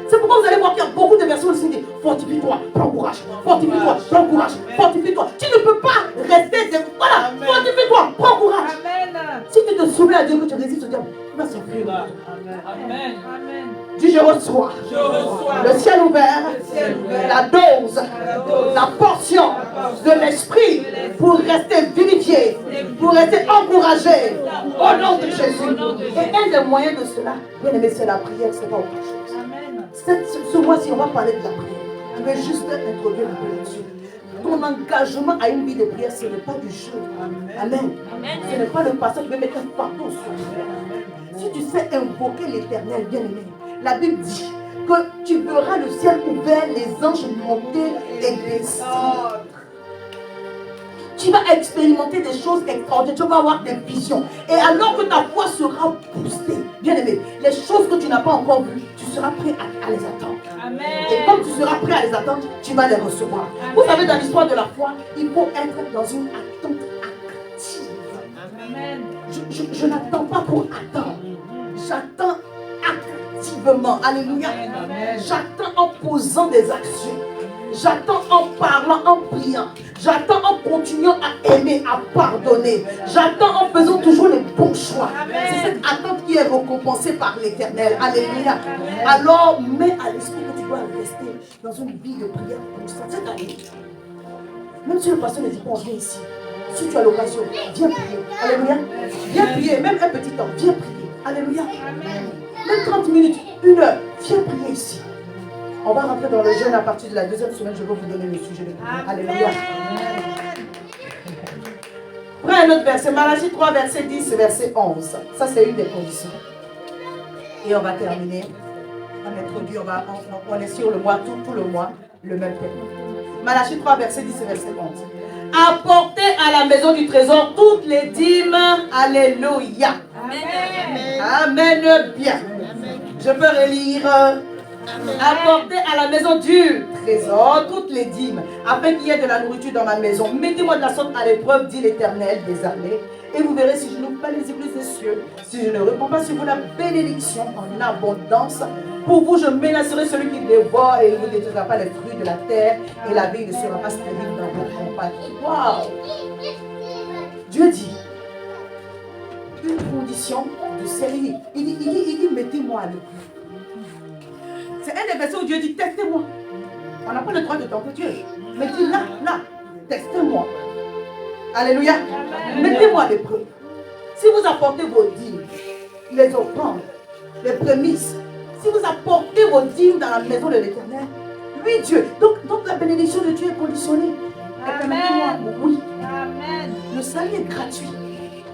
C'est pourquoi vous allez voir qu'il y a beaucoup de versions qui disent fortifie-toi, prends courage, fortifie-toi, prends courage, fortifie-toi. Tu ne peux pas rester. Voilà, fortifie-toi, prends courage. Si tu te soumets à Dieu que tu résistes au diable, il va s'enfuir. Amen. Dis je reçois. Le ciel ouvert, la dose, la portion de l'esprit pour rester vivifié, pour rester encouragé au nom de Jésus. Et un des moyens de cela, bien aimé, c'est la prière, c'est pas autre chose. Ce mois-ci, on va parler de la prière. Je vais juste introduire un peu là-dessus. Ton engagement à une vie de prière, ce n'est pas du jeu. Amen. Ce n'est pas le pasteur qui va mettre un fardeau sur toi. Si tu sais invoquer l'Éternel, bien aimé, la Bible dit que tu verras le ciel ouvert, les anges monter et descendre. Tu vas expérimenter des choses extraordinaires, tu vas avoir des visions. Et alors que ta foi sera boostée, bien aimé, les choses que tu n'as pas encore vues, tu seras prêt à les attendre. Amen. Et comme tu seras prêt à les attendre, tu vas les recevoir. Amen. Vous savez, dans l'histoire de la foi, il faut être dans une attente active. Amen. Je n'attends pas pour attendre. J'attends activement. Alléluia. J'attends en posant des actions. J'attends en parlant, en priant. J'attends en continuant à aimer, à pardonner. J'attends en faisant toujours les bons choix. C'est cette attente qui est récompensée par l'Éternel. Alléluia. Alors, mets à l'esprit que tu dois rester dans une vie de prière constante cette année. Même si le pasteur ne dit pas on vient ici. Si tu as l'occasion, viens prier. Alléluia. Viens prier, même un petit temps, viens prier. Alléluia. Même 30 minutes, 1 heure, viens prier ici. On va rentrer dans le jeûne à partir de la 2e semaine. Je vais vous donner le sujet de prière. Alléluia. Prends un autre verset. Malachie 3, verset 10, verset 11. Ça, c'est une des conditions. Et on va terminer. On introduit, on est sur le mois, tout le mois, le même thème. Malachie 3, verset 10, verset 11. Apportez à la maison du trésor toutes les dîmes. Alléluia. Amen. Amen. Bien. Je peux relire. Apportez à la maison du trésor toutes les dîmes, afin qu'il y ait de la nourriture dans ma maison. Mettez-moi de la sorte à l'épreuve, dit l'Éternel des armées, et vous verrez si je n'ouvre pas les églises des cieux, si je ne réponds pas sur vous la bénédiction en abondance. Pour vous, je menacerai celui qui dévore et il ne vous détruira pas les fruits de la terre, et la vie ne sera pas stérile dans vos campagnes. Waouh! Dieu dit une condition de sérieux. Il dit mettez-moi à l'épreuve. C'est un des versets où Dieu dit, testez-moi. On n'a pas le droit de tenter Dieu. Mais dis là, testez-moi. Alléluia. Mettez-moi à l'épreuve. Si vous apportez vos dîmes, les offrandes, les prémices, si vous apportez vos dîmes dans la maison de l'Éternel, lui Dieu, donc la bénédiction de Dieu est conditionnée. Amen. Oui. Amen. Le salut est gratuit.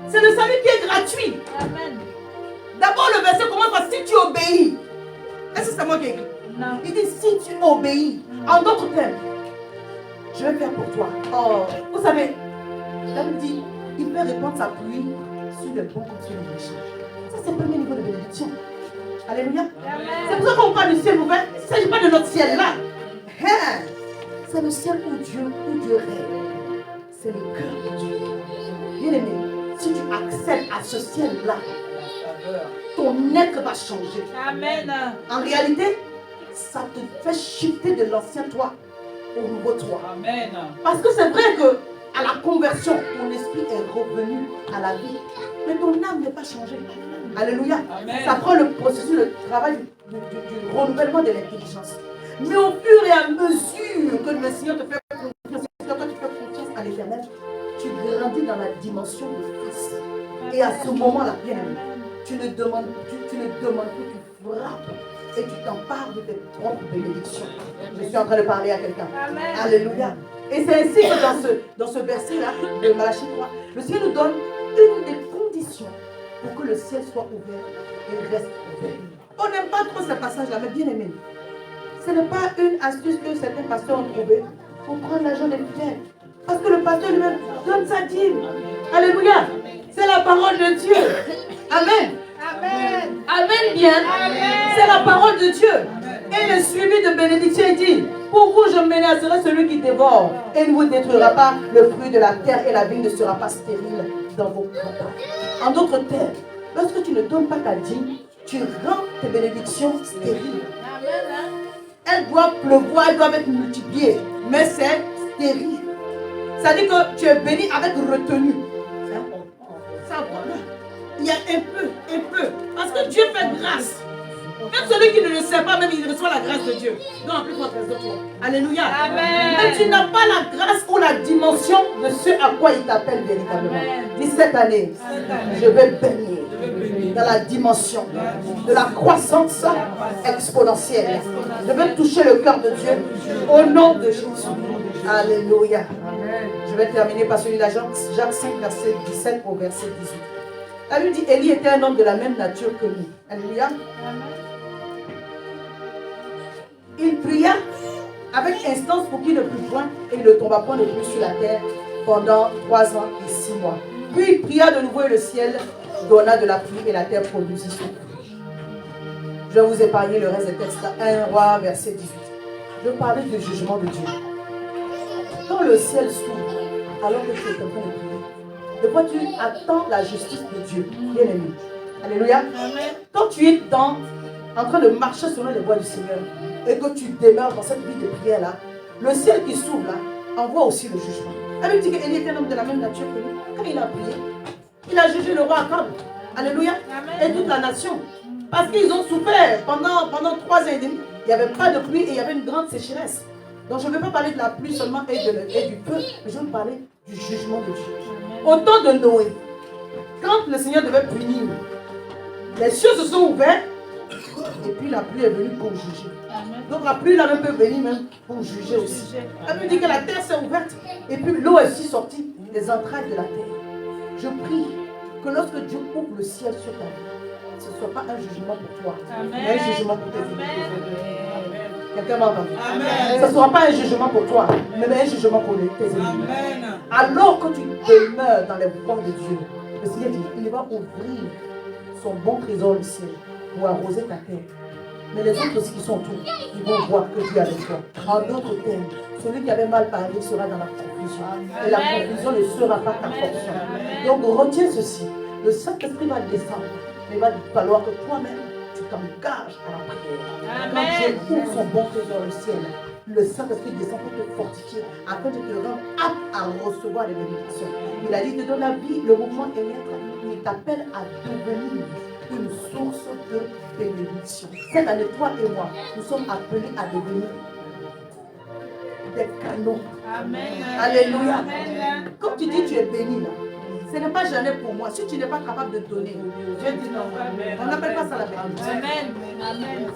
C'est le salut qui est gratuit. Amen. D'abord le verset commence par si tu obéis. Est-ce que c'est moi qui ai écrit? Non. Il dit si tu obéis. En d'autres termes, je vais faire pour toi. Oh, vous savez, David dit, il peut répandre sa pluie sur le bon comme sur le méchant. Ça, c'est le premier niveau de bénédiction. Alléluia. C'est pour ça qu'on parle du ciel ouvert. Il ne s'agit pas de notre ciel là. Hein? C'est le ciel où Dieu règne. C'est le cœur de Dieu. Bien aimé, si tu accèdes à ce ciel-là, ton être va changer. Amen. En réalité, ça te fait shifter de l'ancien toi au nouveau toi. Amen. Parce que c'est vrai que à la conversion, ton esprit est revenu à la vie, mais ton âme n'est pas changée. Alléluia. Amen. Ça prend le processus, le travail du renouvellement de l'intelligence. Mais au fur et à mesure que le Seigneur te fait confiance, quand tu fais confiance à l'Éternel, tu grandis dans la dimension de fils. Et à ce moment-là, bien aimé, tu ne demandes plus, tu frappes et tu t'empares de tes propres bénédictions. Je suis en train de parler à quelqu'un. Alléluia. Et c'est ainsi que dans ce verset-là de Malachie 3, le Seigneur nous donne une des conditions pour que le ciel soit ouvert et reste ouvert. On n'aime pas trop ce passage-là, mais bien aimé, ce n'est pas une astuce que certains pasteurs ont trouvée pour prendre l'argent des fidèles. Parce que le pasteur lui-même donne sa dîme. Alléluia. C'est la parole de Dieu. Amen. Amen. Amen bien. Amen. C'est la parole de Dieu. Et le suivi de bénédiction est dit, pour vous je menacerai celui qui dévore et ne vous détruira pas le fruit de la terre et la vigne ne sera pas stérile dans vos campagnes. En d'autres termes, lorsque tu ne donnes pas ta dîme, tu rends tes bénédictions stériles. Elles doivent pleuvoir, elles doivent être multipliées, mais c'est stérile. Ça dit que tu es béni avec retenue. C'est important. C'est important. Il y a un peu. Parce que Dieu fait grâce. Même celui qui ne le sait pas, même il reçoit la grâce de Dieu. Donc en plus votre raison de toi. Alléluia. Amen. Mais tu n'as pas la grâce ou la dimension de ce à quoi il t'appelle véritablement. Dis cette année, je vais baigner dans la dimension de la croissance exponentielle. Je vais toucher le cœur de Dieu au nom de Jésus. Alléluia. Je vais terminer par celui de Jacques 5, verset 17 au verset 18. La Bible dit, Élie était un homme de la même nature que nous. Alléluia. Il pria avec instance pour qu'il ne plût point et il ne tomba point de pluie sur la terre pendant 3 ans et 6 mois. Puis il pria de nouveau et le ciel donna de la pluie et la terre produisit son fruit. Je vais vous épargner le reste des textes. 1 Roi, verset 18. Je parlais du jugement de Dieu. Quand le ciel s'ouvre, alors que tu es en train de prier, des fois tu attends la justice de Dieu, bien aimé. Alléluia. Quand tu es en train de marcher selon les voies du Seigneur et que tu demeures dans cette vie de prière là, le ciel qui s'ouvre là envoie aussi le jugement. La Bible dit qu'Élie était un homme de la même nature que nous. Quand il a prié, il a jugé le roi Akab. Alléluia. Et toute la nation. Parce qu'ils ont souffert pendant 3 ans et demi. Il n'y avait pas de pluie et il y avait une grande sécheresse. Donc je ne vais pas parler de la pluie seulement et du feu, mais je vais parler du jugement de Dieu. Au temps de Noé, quand le Seigneur devait punir, les cieux se sont ouverts et puis la pluie est venue pour juger. Donc la pluie là même peut venir même pour juger aussi. Elle me dit que la terre s'est ouverte et puis l'eau est aussi sortie des entrailles de la terre. Je prie que lorsque Dieu ouvre le ciel sur ta vie, ce ne soit pas un jugement pour toi, mais un jugement pour tes ennemis. Quelqu'un m'a entendu? Ce ne sera pas un jugement pour toi, mais un jugement pour tes ennemis. Alors que tu demeures dans les voies de Dieu, le Seigneur dit, il va ouvrir son bon trésor au ciel pour arroser ta terre. Mais les autres aussi qui sont autour, ils vont voir que Dieu est avec toi. En d'autres termes, celui qui avait mal parlé sera dans la confusion. Et la confusion ne sera pas ta portion. Donc retiens ceci. Le Saint-Esprit va descendre. Mais il va falloir que toi-même, tu t'engages à la prière. Quand Dieu ouvre son bon trésor au ciel, le Saint-Esprit descend pour te fortifier, afin de te rendre apte à recevoir les bénédictions. Il a dit, il te donne la vie, le mouvement et l'être. Il t'appelle à devenir une source de bénédiction. Cette année, toi et moi, nous sommes appelés à devenir des canons. Amen. Alléluia. Amen. Comme tu dis, tu es béni là. Ce n'est pas jamais pour moi. Si tu n'es pas capable de donner, Dieu dit non. On n'appelle pas ça la bénédiction. Amen. Amen.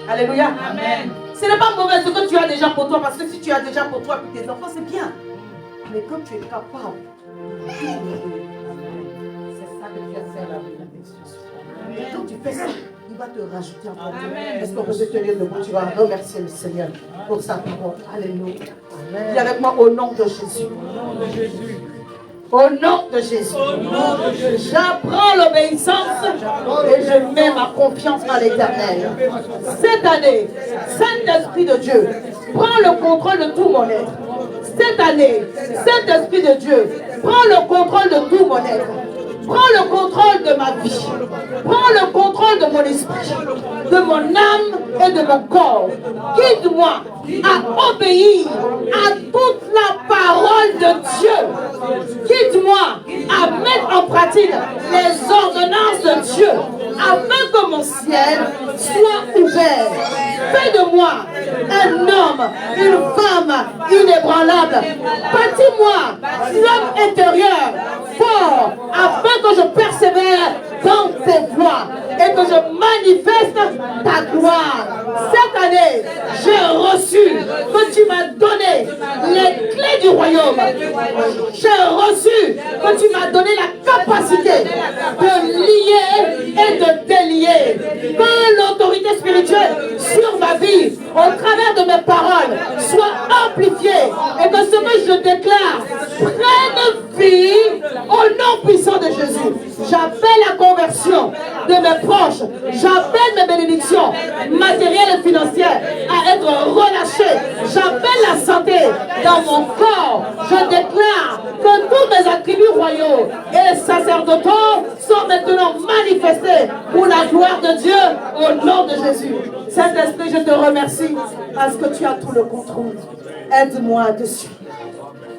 Alléluia. Amen. Ce n'est pas mauvais ce que tu as déjà pour toi, parce que si tu as déjà pour toi et tes enfants, c'est bien. Mais comme tu es capable, c'est ça que tu as fait la bénédiction. Et quand tu fais ça, il va te rajouter encore. Est-ce qu'on peut se tenir debout? Tu vas remercier le Seigneur pour sa parole. Alléluia. Dis avec moi au nom de Jésus. Au nom de Jésus. J'apprends l'obéissance et je mets ma confiance en l'Éternel. Cette année, Saint-Esprit de Dieu, prends le contrôle de tout mon être. Cette année, Saint-Esprit de Dieu, prends le contrôle de tout mon être. Prends le contrôle de ma vie. Prends le contrôle de mon esprit, de mon âme et de mon corps. Guide-moi à obéir à toute la parole de Dieu. Guide-moi à mettre en pratique les ordonnances de Dieu afin que mon ciel soit ouvert. Fais de moi un homme, une femme inébranlable. Bâtis-moi l'homme intérieur fort afin que je persévère dans tes voies et que je manifeste ta gloire. Cette année, j'ai reçu que tu m'as donné les clés du royaume. J'ai reçu que tu m'as donné la capacité de lier et de délier. Que l'autorité spirituelle sur ma vie, au travers de mes paroles, soit amplifiée et que ce que je déclare prenne vie au nom puissant de Jésus. J'appelle la conversion de mes proches. J'appelle mes bénédictions matérielles et financières à être relâchées. J'appelle la santé dans mon corps. Je déclare que tous mes attributs royaux et sacerdotaux sont maintenant manifestés pour la gloire de Dieu au nom de Jésus. Saint-Esprit, je te remercie parce que tu as tout le contrôle. Aide-moi à te suivre.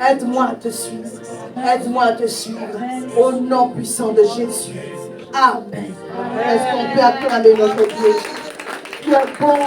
Aide-moi à te suivre. Aide-moi à te suivre. Au nom puissant de Jésus. Amen. Est-ce qu'on peut acclamer notre Dieu? Tu es bon.